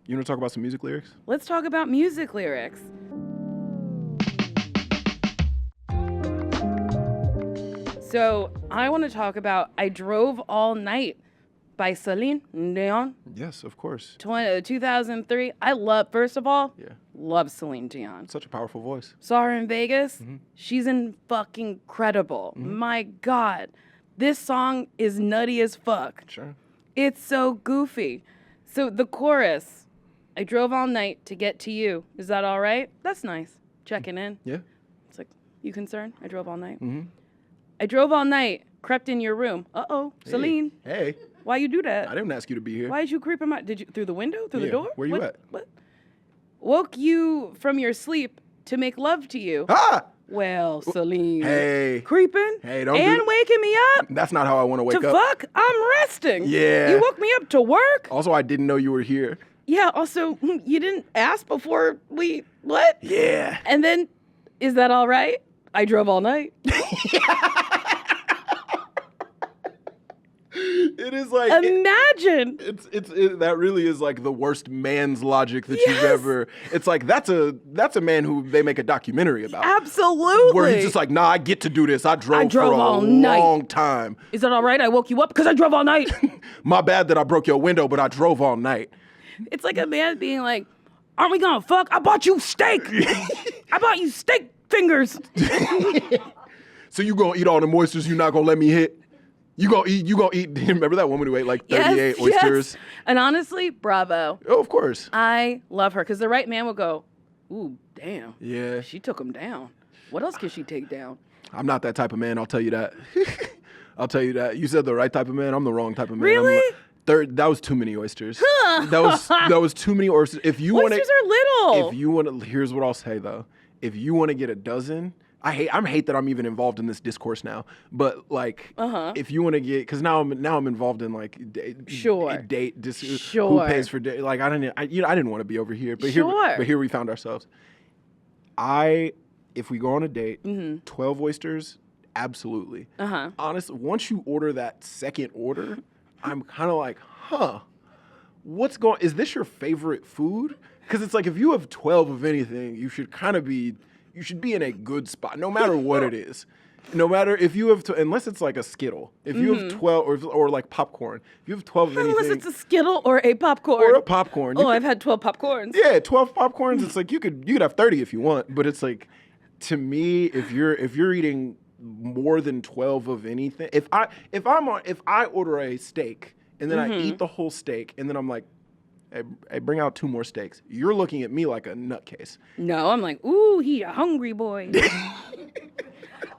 you want to talk about some music lyrics? Let's talk about music lyrics. So I want to talk about I Drove All Night by Celine Dion. Yes, of course. 2003. First of all, Yeah. love Celine Dion. Such a powerful voice. Saw her in Vegas. She's fucking incredible. My God. This song is nutty as fuck. Sure. It's so goofy. So the chorus, I drove all night to get to you. Is that all right? That's nice. Checking in. Yeah. It's like, you concerned? I drove all night. Mm-hmm. I drove all night, crept in your room. Uh-oh, Celine. Hey. Why you do that? I didn't ask you to be here. Why did you creep in my... Did you... Through the window? Through the Yeah, door? where you at? What? Woke you from your sleep to make love to you. Ah! Well, Celine. Hey. Creeping. Hey, don't and do- waking me up. That's not how I want to wake To up. fuck, I'm resting. Yeah. You woke me up to work. Also, I didn't know you were here. Yeah, also, you didn't ask before we... What? Yeah. And then, is that all right? I drove all night. It is like... Imagine. That really is like the worst man's logic that Yes. you've ever... It's like, that's a man who they make a documentary about. Absolutely. Where he's just like, nah, I get to do this. I drove for a all night. long time. Is that all right? I woke you up because I drove all night. My bad that I broke your window, but I drove all night. It's like a man being like, aren't we gonna fuck? I bought you steak. I bought you steak fingers. So you gonna eat all the oysters, you not gonna let me hit? You gonna eat, remember that woman who ate like 38 Yes, oysters? yes. And honestly, bravo. Oh, of course. I love her because the right man will go, ooh, damn. Yeah. She took him down. What else can she take down? I'm not that type of man, I'll tell you that. I'll tell you that. You said the right type of man, I'm the wrong type of man. Really? That was too many oysters. that was too many oysters. If you want Oysters are little. If you want to, here's what I'll say though. If you want to get a dozen, I hate that I'm even involved in this discourse now. But like, if you want to get, because now I'm involved in like Sure. who pays for date. Like I didn't want to be over here, but here we found ourselves. If we go on a date, 12 oysters, absolutely. Honestly, once you order that second order, I'm kind of like, is this your favorite food? Because it's like if you have 12 of anything, you should be in a good spot, no matter what it is. No matter if you have, unless it's like a Skittle. If you have 12, or like popcorn. If you have 12 of anything. Unless it's a Skittle or a popcorn. Or a popcorn. I've had 12 popcorns. Yeah, 12 popcorns. It's like you could have 30 if you want, but it's like, to me, if you're eating more than 12 of anything, if I order a steak and then I eat the whole steak and then I'm like, hey, bring out 2 more steaks, you're looking at me like a nutcase. No, I'm like, ooh, he a hungry boy.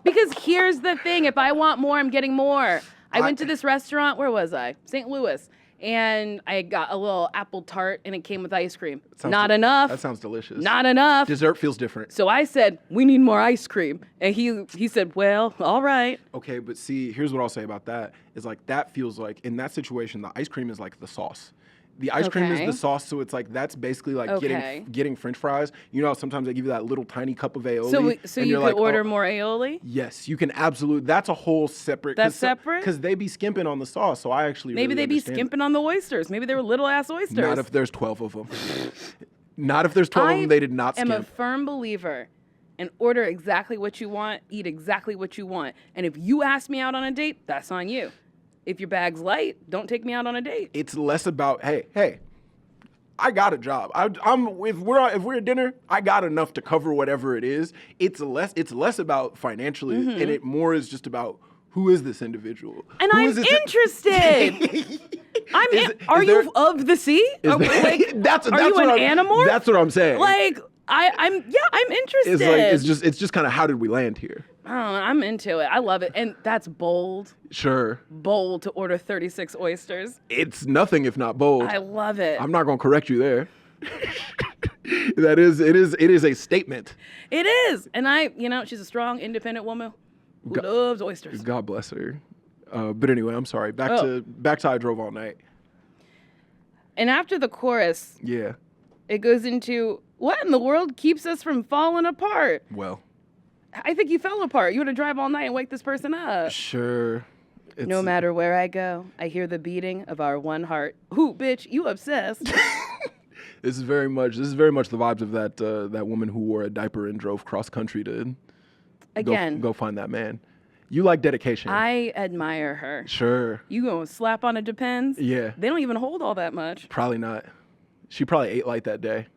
Because here's the thing, if I want more, I'm getting more. I went to this restaurant, where was I? St. Louis. And I got a little apple tart and it came with ice cream. Not enough. That sounds delicious. Not enough. Dessert feels different. So I said, we need more ice cream. And he said, well, all right. Okay, but see, here's what I'll say about that. Is like, that feels like, in that situation, the ice cream is like the sauce. The ice cream is the sauce, so it's like, that's basically like getting French fries. You know, sometimes they give you that little tiny cup of aioli. So you could order more aioli? Yes, you can absolutely. That's a whole separate. That's separate? Because they be skimping on the sauce, so I actually Maybe really they be understand skimping on the oysters. Maybe they were little ass oysters. Not if there's 12 of them. Not if there's 12 of them, they did not skimp. I am a firm believer in order exactly what you want, eat exactly what you want. And if you ask me out on a date, that's on you. If your bag's light, don't take me out on a date. It's less about, hey, I got a job. If we're at dinner, I got enough to cover whatever it is. It's less about financially, and it more is just about who is this individual. And I'm interested. Are you of the sea? Are you an animal? That's what I'm saying. Like I'm interested. It's just kind of, how did we land here? I don't know. I'm into it. I love it. And that's bold. Sure. Bold to order 36 oysters. It's nothing if not bold. I love it. I'm not going to correct you there. It is a statement. It is. And she's a strong, independent woman who loves oysters. God bless her. But anyway, I'm sorry. Back to I Drove All Night. And after the chorus, Yeah. it goes into, what in the world keeps us from falling apart? Well. I think you fell apart. You had to drive all night and wake this person up. Sure. No matter where I go, I hear the beating of our one heart. Who, bitch, you obsessed. This is very much the vibes of that woman who wore a diaper and drove cross country to go find that man. You like dedication. I admire her. Sure. You gonna slap on a Depends? Yeah. They don't even hold all that much. Probably not. She probably ate light that day.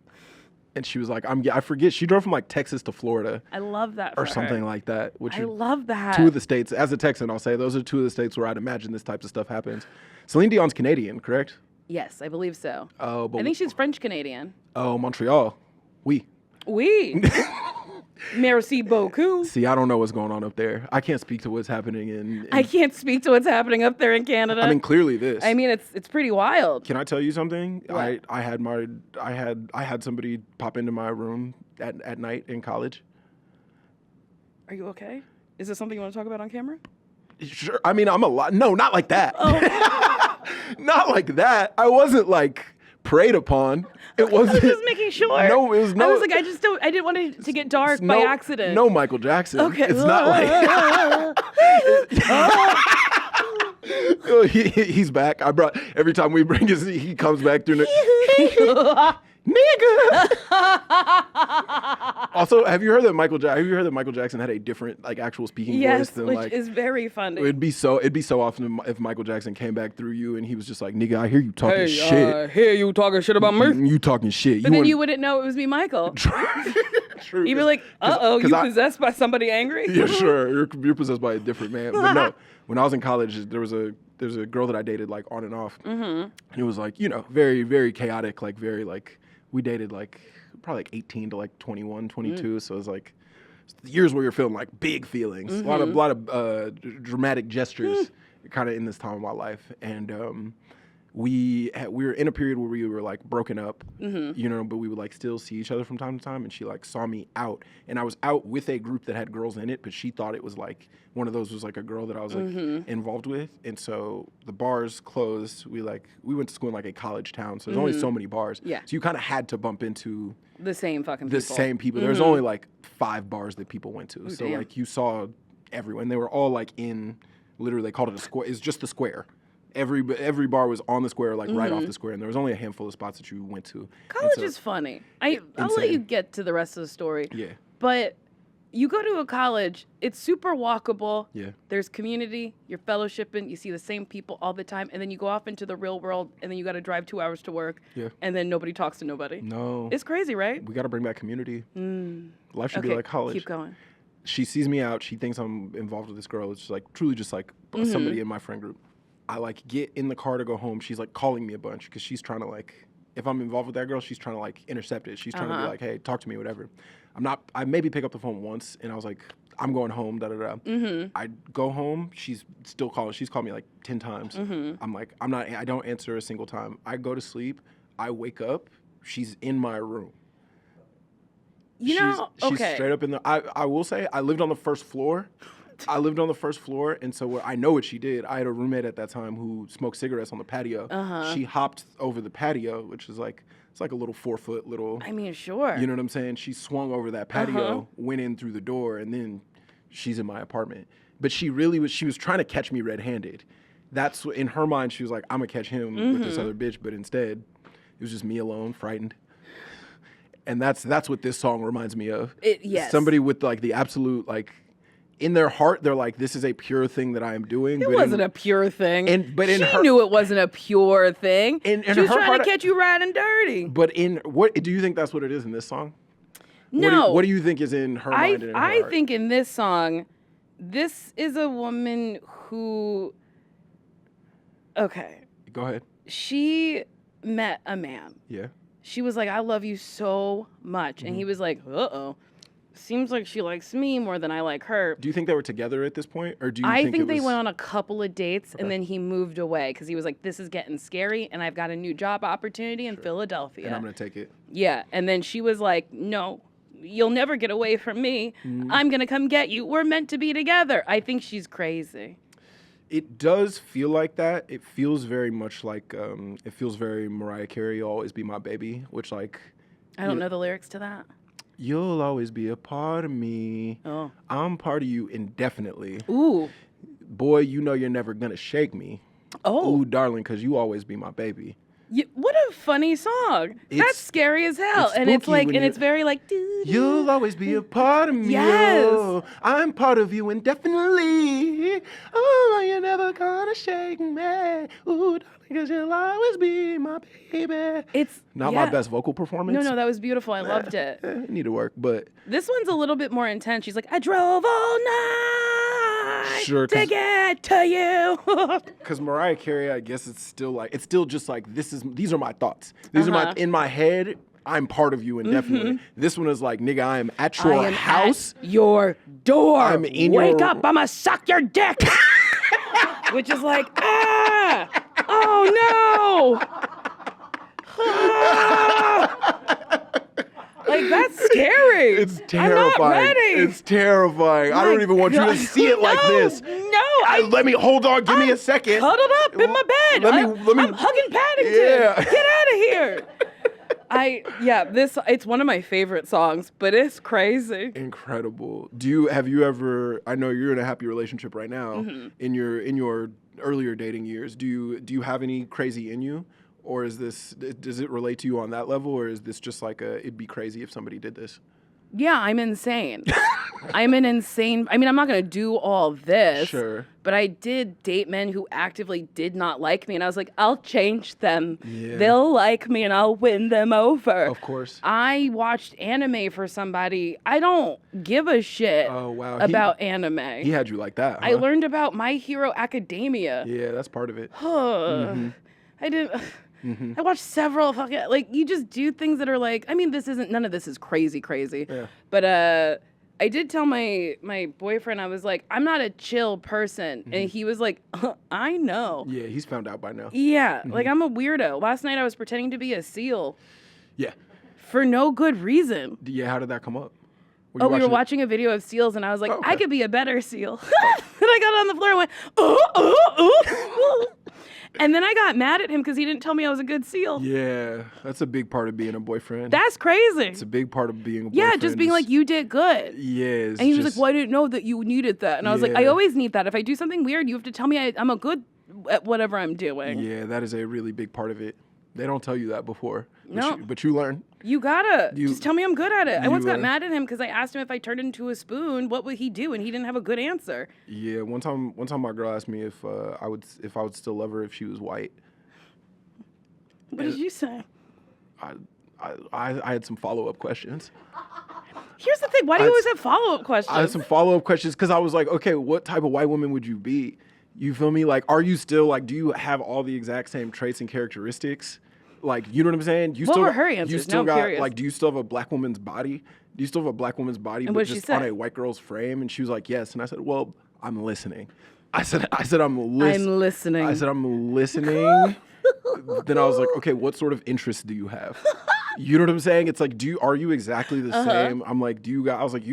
And she was like, I forget. She drove from like Texas to Florida. I love that for or something her. like that. Which I love that. Two of the states, as a Texan, I'll say, those are two of the states where I'd imagine this type of stuff happens. Celine Dion's Canadian, correct? Yes, I believe so. Oh, but I think she's French-Canadian. Oh, Montreal. Oui. Oui. Merci beaucoup. See, I don't know what's going on up there. I can't speak to what's happening in I can't speak to what's happening up there in Canada. I mean, clearly this. I mean, it's pretty wild. Can I tell you something? What? I had somebody pop into my room at night in college. Are you okay? Is this something you want to talk about on camera? Sure. I mean, I'm a lot. No, not like that. Oh. Not like that. I wasn't like preyed upon. It wasn't. I was just making sure. No, it was no. I was like, I didn't want it to get dark by accident. No, Michael Jackson. Okay. It's not like. He's back. Every time we bring he comes back through. Nigga. Also, have you heard that Michael Jackson had a different like actual speaking voice than which like is very funny. It'd be so often if Michael Jackson came back through you and he was just like, nigga, I hear you talking shit. I hear you talking shit about me. You talking shit. But then you wouldn't know it was me, Michael. True. You'd be like, you possessed by somebody angry? Yeah, sure. You're possessed by a different man. But no, when I was in college, there's a girl that I dated like on and off. Mm-hmm. And it was like, very, very chaotic, like very like, we dated like probably like 18 to like 21, 22. So it was like years where you're feeling like big feelings, a lot of dramatic gestures kind of in this time of my life. And we were in a period where we were like broken up, but we would like still see each other from time to time. And she like saw me out, and I was out with a group that had girls in it, but she thought it was like one of those was like a girl that I was like involved with. And so the bars closed. We went to school in like a college town, so there's only so many bars. Yeah. So you kind of had to bump into the same fucking the people. same people. There's only like 5 bars that people went to. Ooh, so damn. like you saw everyone. They were all like in literally they called it a square. It's just the square. Every bar was on the square, like right off the square, and there was only a handful of spots that you went to. College is funny. I'll let you get to the rest of the story. Yeah. But you go to a college, it's super walkable. Yeah. There's community, you're fellowshipping, you see the same people all the time, and then you go off into the real world, and then you got to drive 2 hours to work, and then nobody talks to nobody. No. It's crazy, right? We got to bring back community. Life should be like college. Keep going. She sees me out. She thinks I'm involved with this girl. It's just like truly just like somebody in my friend group. I like get in the car to go home. She's like calling me a bunch because she's trying to like, if I'm involved with that girl, she's trying to like intercept it. She's trying to be like, hey, talk to me, whatever. I maybe pick up the phone once and I was like, I'm going home, da da da. I go home. She's still calling. She's called me like 10 times. I'm like, I don't answer a single time. I go to sleep. I wake up. She's in my room. She's straight up in the. I will say I lived on the first floor. And so I know what she did. I had a roommate at that time who smoked cigarettes on the patio. She hopped over the patio, which is like it's like a little 4-foot little. I mean, sure. You know what I'm saying? She swung over that patio, went in through the door, and then she's in my apartment. But she was trying to catch me red-handed. That's in her mind. She was like, I'm gonna catch him with this other bitch. But instead, it was just me alone, frightened. And that's what this song reminds me of. Yes. Somebody with like the absolute like. In their heart, they're like, "This is a pure thing that I am doing." It wasn't a pure thing. She knew it wasn't a pure thing. She was trying to catch you riding dirty. But what do you think that's what it is in this song? No. What do you think is in her mind and in her heart? I think in this song, this is a woman who. Okay. Go ahead. She met a man. Yeah. She was like, "I love you so much," and he was like, "Uh-oh. Seems like she likes me more than I like her." Do you think they were together at this point, or do you I think think they went on a couple of dates, and then he moved away because he was like, "This is getting scary, and I've got a new job opportunity in Philadelphia, and I'm gonna take it." Yeah, and then she was like, "No, you'll never get away from me. I'm gonna come get you. We're meant to be together." I think she's crazy. It does feel like that. It feels very much like it feels very Mariah Carey, "You'll Always Be My Baby," which like I don't know the lyrics to that. You'll always be a part of me. Oh. I'm part of you indefinitely. Ooh. Boy, you know you're never gonna shake me. Oh. Ooh, darling, because you always be my baby. What a funny song. That's scary as hell. And it's like, and it's very like, you'll always be a part of me. Yes. Oh, I'm part of you indefinitely. Oh, you're never gonna shake me. Ooh, darling, because you'll always be my baby. It's not my best vocal performance. No, that was beautiful. I loved it. Need to work, but this one's a little bit more intense. She's like, I drove all night to get to you. Because Mariah Carey, I guess it's still just like these are my thoughts. These are in my head. I'm part of you indefinitely. This one is like, nigga, I am at your house. At your door. I'm in Wake up, I'ma suck your dick. Which is like, oh no. Like, that's scary. It's terrifying. I'm not ready. It's terrifying. I don't even want you to see it like this. No. Let me, hold on. Give me a second. Cuddled up in my bed. I'm hugging Paddington. Yeah. Get out of here. It's one of my favorite songs, but it's crazy. Incredible. Have you ever, I know you're in a happy relationship right now, in your earlier dating years, do you have any crazy in you? Or does it relate to you on that level? Or is this just like it'd be crazy if somebody did this? Yeah, I'm insane. I'm not going to do all this. Sure. But I did date men who actively did not like me. And I was like, I'll change them. Yeah. They'll like me and I'll win them over. Of course. I watched anime for somebody. I don't give a shit about anime. He had you like that, huh? I learned about My Hero Academia. Yeah, that's part of it. I didn't... I watched several fucking, you just do things that are like, none of this is crazy. Yeah. But I did tell my boyfriend, I was like, I'm not a chill person. And he was like, I know. Yeah, he's found out by now. Yeah, I'm a weirdo. Last night I was pretending to be a seal. Yeah. For no good reason. Yeah, how did that come up? We were watching a video of seals, and I was like, I could be a better seal. And I got on the floor and went, oh. And then I got mad at him because he didn't tell me I was a good seal. Yeah, that's a big part of being a boyfriend. That's crazy. It's a big part of being a boyfriend. Yeah, just being like, you did good. Yeah. And he was like, well, I didn't know that you needed that. And I was like, I always need that. If I do something weird, you have to tell me I'm a good at whatever I'm doing. Yeah, that is a really big part of it. They don't tell you that before. No. But you learn. You gotta. Just tell me I'm good at it. I once got mad at him because I asked him if I turned it into a spoon, what would he do? And he didn't have a good answer. Yeah, one time my girl asked me if I would still love her if she was white. What did you say? I had some follow-up questions. Here's the thing. Why do you always have follow-up questions? I had some follow-up questions because I was like, okay, what type of white woman would you be? You feel me? Like, are you still, like, do you have all the exact same traits and characteristics? Like, you know what I'm saying? What were her answers? You still now I'm curious. Like, do you still have a black woman's body? Do you still have a black woman's body, and but just on a white girl's frame? And she was like, yes. And I said, well, I'm listening. I said, I'm listening. I said, I'm listening. Then I was like, okay, what sort of interests do you have? You know what I'm saying? It's like, are you exactly the same? I'm like, I was like,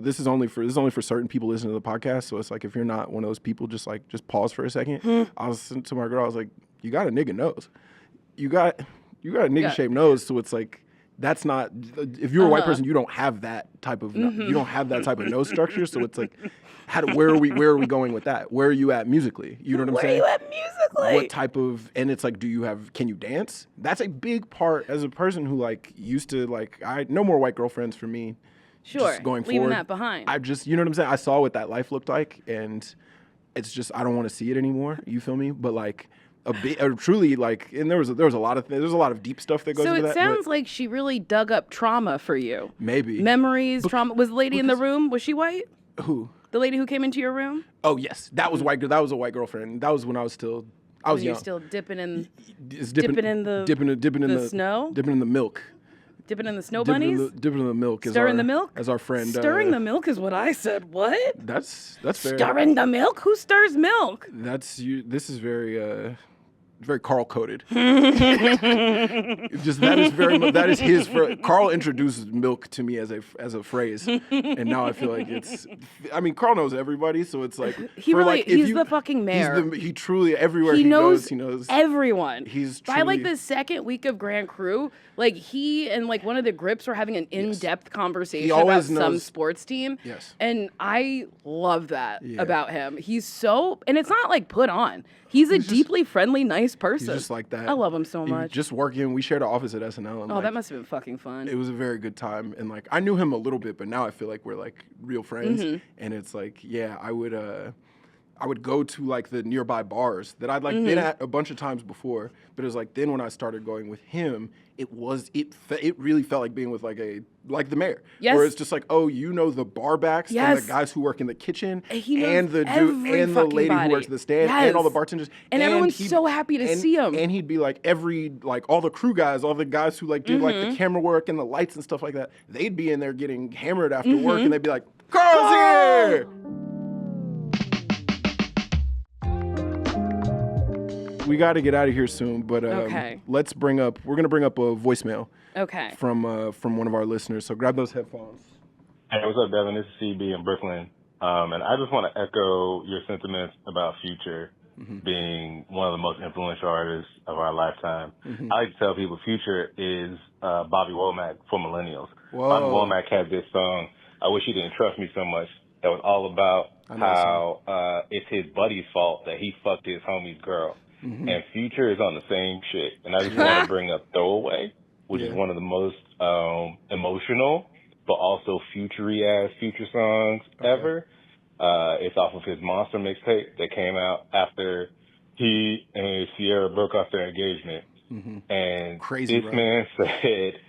this is only for certain people listening to the podcast. So it's like, if you're not one of those people, just pause for a second. I was to my girl, I was like, you got a nigga nose. You got a nigga shaped nose. So it's like, that's not, if you're a white person, you don't have that type of, you don't have that type of nose structure. So it's like, where are we going with that? Where are you at musically? You know what I'm saying? Where are you at musically? What type of, and it's like, can you dance? That's a big part as a person who used to no more white girlfriends for me. Sure. Just going leaving forward, that behind. I just, you know what I'm saying? I saw what that life looked like, and it's just, I don't want to see it anymore. You feel me? But truly, and there's a lot of deep stuff that goes into that. So it sounds like she really dug up trauma for you. Maybe. Memories, trauma. Was the lady in the room, was she white? Who? The lady who came into your room? Oh, yes. That was white. That was a white girlfriend. That was when I was young. You're still dipping in the snow? Dipping in the milk. Dipping in the snow bunnies? Dipping in the milk. Stirring the milk? As our friend. Stirring the milk is what I said. What? That's fair. Stirring the milk? Who stirs milk? This is very very Carl coded. Just that is his. Carl introduces milk to me as a phrase, and now I feel like it's. I mean, Carl knows everybody, so it's like he's the fucking mayor. He truly everywhere he goes, he knows everyone. He's by like the second week of Grand Cru, like he and like one of the grips were having an in-depth conversation about some sports team. Yes, and I love that about him. He's so, and it's not like put on. He's a deeply friendly, nice person. He's just like that. I love him so much. Just working, we shared an office at SNL. And that must have been fucking fun. It was a very good time, and like I knew him a little bit, but now I feel like we're like real friends. And it's like, I would go to like the nearby bars that I'd like been at a bunch of times before, but it was like then when I started going with him, it really felt like being with like the mayor. Yes. Where it's just like, oh, you know the bar backs and the guys who work in the kitchen and the dude and the lady who works at the stand and all the bartenders. And everyone's so happy to see him. And he'd be like all the crew guys, all the guys who like do like the camera work and the lights and stuff like that, they'd be in there getting hammered after work and they'd be like, Carl's here! We got to get out of here soon, but we're going to bring up a voicemail from one of our listeners. So grab those headphones. Hey, what's up, Devon? This is CB in Brooklyn. And I just want to echo your sentiments about Future being one of the most influential artists of our lifetime. I like to tell people Future is Bobby Womack for millennials. Whoa. Bobby Womack had this song, I Wish You Didn't Trust Me So Much, that was all about how it's his buddy's fault that he fucked his homie's girl. And Future is on the same shit. And I just want to bring up Throwaway, which is one of the most emotional, but also future-y-ass Future songs ever. It's off of his Monster mixtape that came out after he and Sierra broke off their engagement. And Crazy, this man said,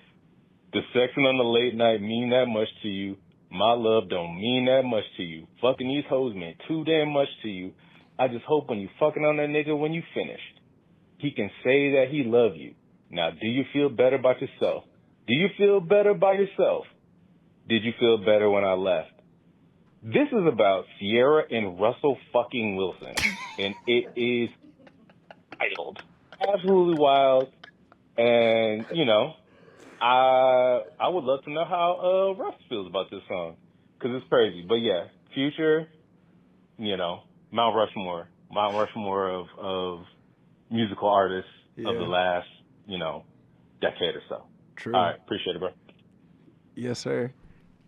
the sexing on the late night mean that much to you. My love don't mean that much to you. Fucking these hoes mean too damn much to you. I just hope when you fucking on that nigga when you finished, he can say that he love you. Now, do you feel better about yourself? Do you feel better by yourself? Did you feel better when I left? This is about Sierra and Russell fucking Wilson, and it is wild, absolutely wild. And I would love to know how Russ feels about this song, because it's crazy. But yeah, Future, Mount Rushmore of musical artists of the last, decade or so. True. All right, appreciate it, bro. Yes, sir.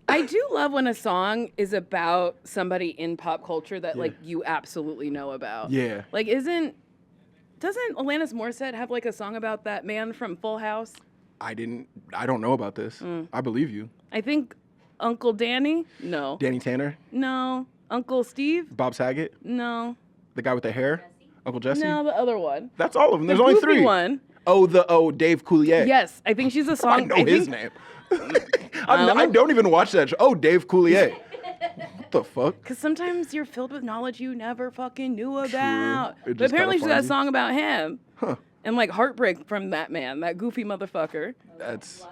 I do love when a song is about somebody in pop culture that like you absolutely know about. Yeah. Like doesn't Alanis Morissette have like a song about that man from Full House? I don't know about this. I believe you. I think Uncle Danny? No. Danny Tanner? No. Uncle Steve? Bob Saget? No. The guy with the hair? Uncle Jesse? No, the other one. That's all of them. There's the only goofy 3. One. Dave Coulier. Yes, I think she's a song. I know his name. I don't even watch that show. Oh, Dave Coulier. What the fuck? Because sometimes you're filled with knowledge you never fucking knew about. But just apparently kinda she's got a funny. song about him. Huh. And like heartbreak from that man, that goofy motherfucker. That's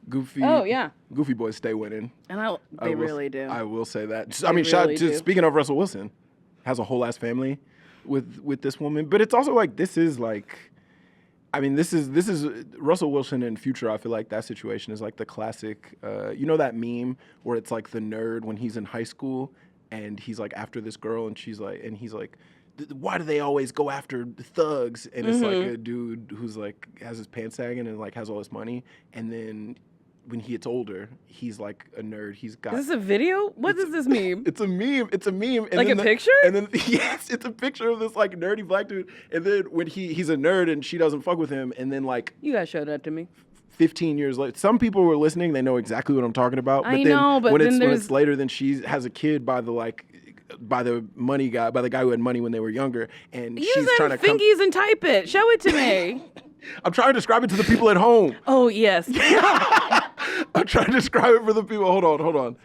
goofy. Oh, yeah. Goofy boys stay winning. And they really do. I will say that. Really do. Speaking of Russell Wilson, has a whole ass family with this woman. But it's also like this is Russell Wilson and Future. I feel like that situation is like the classic. That meme where it's like the nerd when he's in high school and he's like after this girl and he's like, why do they always go after the thugs? And it's like a dude who's like has his pants sagging and like has all this money, and then when he gets older, he's like a nerd. He's got. Is this a video? What is this meme? It's a meme. And like then a picture? And then yes, it's a picture of this like nerdy black dude. And then when he's a nerd and she doesn't fuck with him, and then like you guys showed that to me. 15 years later, some people who are listening, they know exactly what I'm talking about. But when it's later, then she has a kid by the money guy, by the guy who had money when they were younger, and she's trying to fingies and type it. Show it to me. I'm trying to describe it to the people at home. Oh yes. I'm trying to describe it for the people. Hold on.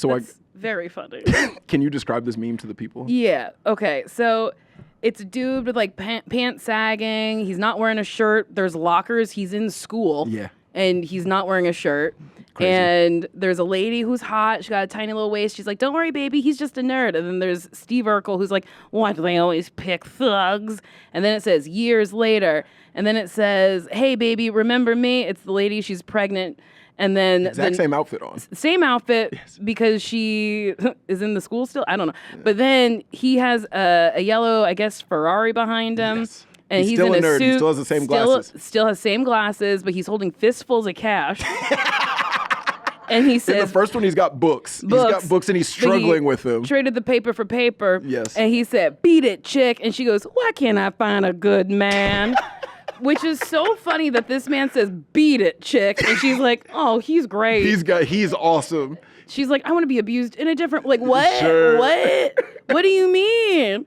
That's very funny. Can you describe this meme to the people? Yeah. Okay. So it's a dude with like pants sagging. He's not wearing a shirt. There's lockers. He's in school. Yeah. And he's not wearing a shirt. Crazy. And there's a lady who's hot. She got a tiny little waist. She's like, don't worry, baby. He's just a nerd. And then there's Steve Urkel, who's like, why do they always pick thugs? And then it says years later. And then it says, hey, baby, remember me? It's the lady. She's pregnant. And then exact same outfit on. Same outfit yes. because she is in the school still. I don't know. Yeah. But then he has a yellow, I guess, Ferrari behind him. Yes. And he's still in a nerd. suit. He still has the same glasses. Still has same glasses, but he's holding fistfuls of cash. And he says, in the first one, he's got books. He's got books, and he's struggling with them. Traded the paper for paper. Yes. And he said, beat it, chick. And she goes, why can't I find a good man? Which is so funny that this man says, beat it, chick. And she's like, oh, he's great. He's awesome. She's like, I want to be abused in a different, like, what? Sure. What? What do you mean?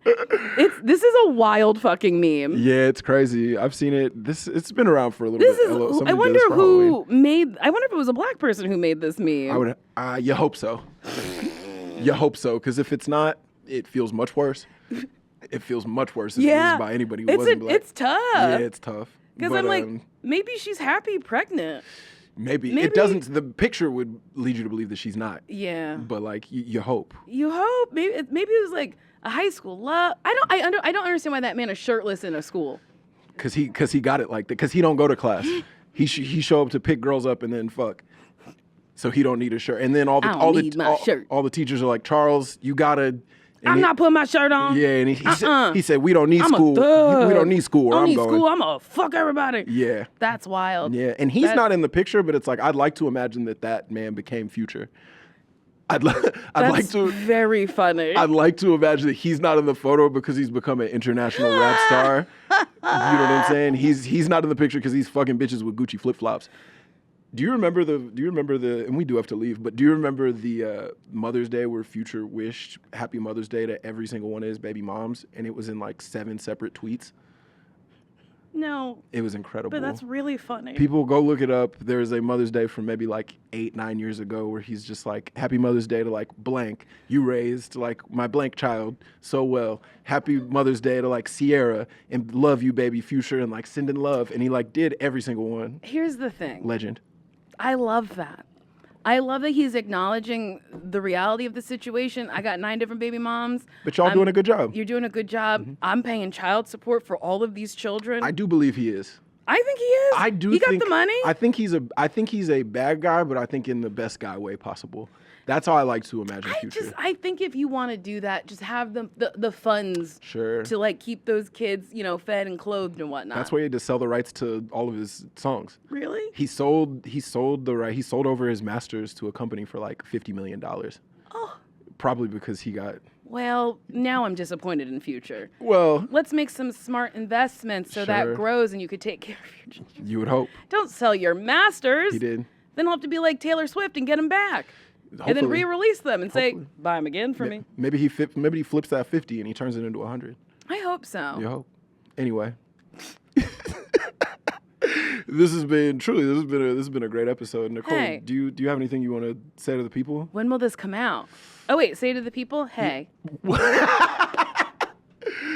This is a wild fucking meme. Yeah, it's crazy. I've seen it. It's been around for a little bit. I wonder who made, I wonder if it was a black person who made this meme. You hope so. You hope so, because if it's not, it feels much worse. It feels much worse if it was by anybody who wasn't black. It's tough. Yeah, it's tough. Because I'm like, maybe she's happy pregnant. Maybe. It doesn't. The picture would lead you to believe that she's not. Yeah. But like, you hope. You hope. Maybe it was like a high school love. I don't understand why that man is shirtless in a school. Because he got it like that. Because he don't go to class. he show up to pick girls up and then fuck. So he don't need a shirt. And then all the teachers are like, Charles, you gotta. I'm not putting my shirt on. Yeah, and he said, we don't need school. We don't need school where I'm going. School. I'm going to fuck everybody. Yeah. That's wild. Yeah, and he's not in the picture, but it's like, I'd like to imagine that man became Future. That's very funny. I'd like to imagine that he's not in the photo because he's become an international rap star. You know what I'm saying? He's not in the picture because he's fucking bitches with Gucci flip-flops. Do you remember the, and we do have to leave, but do you remember the Mother's Day where Future wished Happy Mother's Day to every single one of his baby moms, and it was in like 7 separate tweets? No. It was incredible. But that's really funny. People go look it up. There's a Mother's Day from maybe like 8-9 years ago where he's just like, Happy Mother's Day to like blank. You raised like my blank child so well. Happy Mother's Day to like Sierra and love you, baby Future, and like sending love. And he like did every single one. Here's the thing. Legend. I love that. I love that he's acknowledging the reality of the situation. I got 9 different baby moms. But y'all doing a good job. You're doing a good job. Mm-hmm. I'm paying child support for all of these children. I do believe he is. I think he is. I do. He got the money. I think he's a bad guy, but I think in the best guy way possible. That's how I like to imagine Future. I think if you want to do that, just have the funds to like keep those kids, fed and clothed and whatnot. That's why he had to sell the rights to all of his songs. Really? He sold over his masters to a company for like $50 million. Oh. Probably because he got. Well, now I'm disappointed in Future. Well, let's make some smart investments so that grows and you could take care of your children. You would hope. Don't sell your masters. He did. Then I'll have to be like Taylor Swift and get them back. Hopefully. And then re-release them and say, buy them again for me. Maybe he flips that 50 and he turns it into 100. I hope so. You hope. Anyway. This has been a great episode. Nicole, hey. Do you have anything you want to say to the people? When will this come out? Oh wait, say to the people, hey.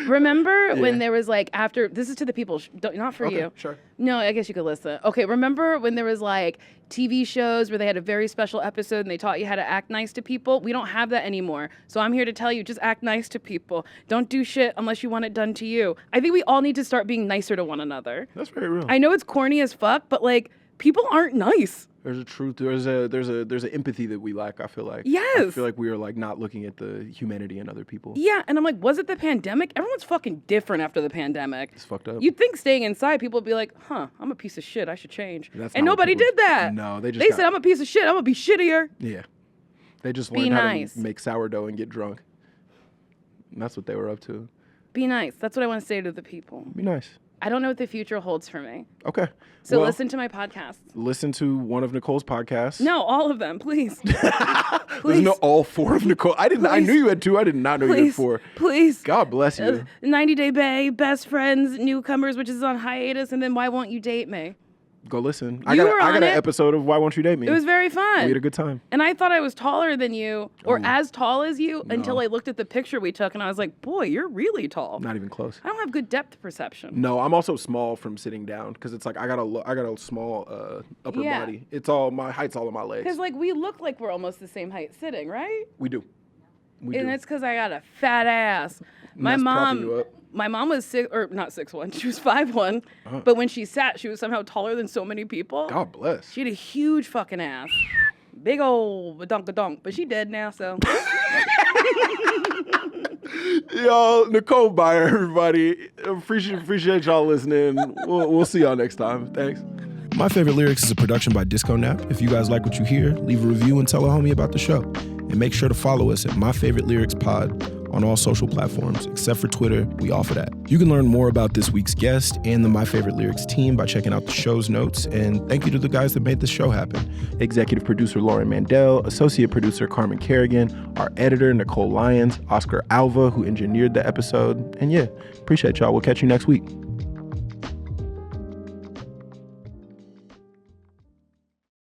Remember when there was like this is to the people, not for you. Sure. No, I guess you could listen. Okay, remember when there was like TV shows where they had a very special episode and they taught you how to act nice to people? We don't have that anymore. So I'm here to tell you, just act nice to people. Don't do shit unless you want it done to you. I think we all need to start being nicer to one another. That's very real. I know it's corny as fuck, but like people aren't nice. There's a truth. There's an empathy that we lack. I feel like. Yes. I feel like we are like not looking at the humanity in other people. Yeah, and I'm like, was it the pandemic? Everyone's fucking different after the pandemic. It's fucked up. You'd think staying inside, people would be like, huh, I'm a piece of shit. I should change. And nobody did that. No, they said, I'm a piece of shit. I'm gonna be shittier. Yeah. They just learned how to make sourdough and get drunk. And that's what they were up to. Be nice. That's what I want to say to the people. Be nice. I don't know what the future holds for me. Okay. So listen to my podcasts. Listen to one of Nicole's podcasts. No, all of them, please. Listen to all 4 of Nicole. I knew you had 2. I did not know you had 4. Please. God bless you. 90 Day Bae, Best Friends, Newcomers, which is on hiatus, and then Why Won't You Date Me? Go listen. You were I got on an it. episode of Why Won't You Date Me? It was very fun. We had a good time. And I thought I was taller than you, or as tall as you, until I looked at the picture we took, and I was like, boy, you're really tall. Not even close. I don't have good depth perception. No, I'm also small from sitting down because it's like I got a small upper Yeah. body. It's all my height's all in my legs. Because, like, we look like we're almost the same height sitting, right? We do. We And do. it's because I got a fat ass. that's propping you up. My mom was not 6'1", she was 5'1", but when she sat, she was somehow taller than so many people. God bless. She had a huge fucking ass. Big old badonka-donk, but she dead now, so. Yo, Nicole Byer, everybody. Appreciate y'all listening. We'll see y'all next time. Thanks. My Favorite Lyrics is a production by Disco Nap. If you guys like what you hear, leave a review and tell a homie about the show. And make sure to follow us at My Favorite Lyrics Pod on all social platforms, except for Twitter. We offer that. You can learn more about this week's guest and the My Favorite Lyrics team by checking out the show's notes. And thank you to the guys that made this show happen. Executive producer Lauren Mandel, associate producer Carmen Kerrigan, our editor Nicole Lyons, Oscar Alva, who engineered the episode. And yeah, appreciate y'all. We'll catch you next week.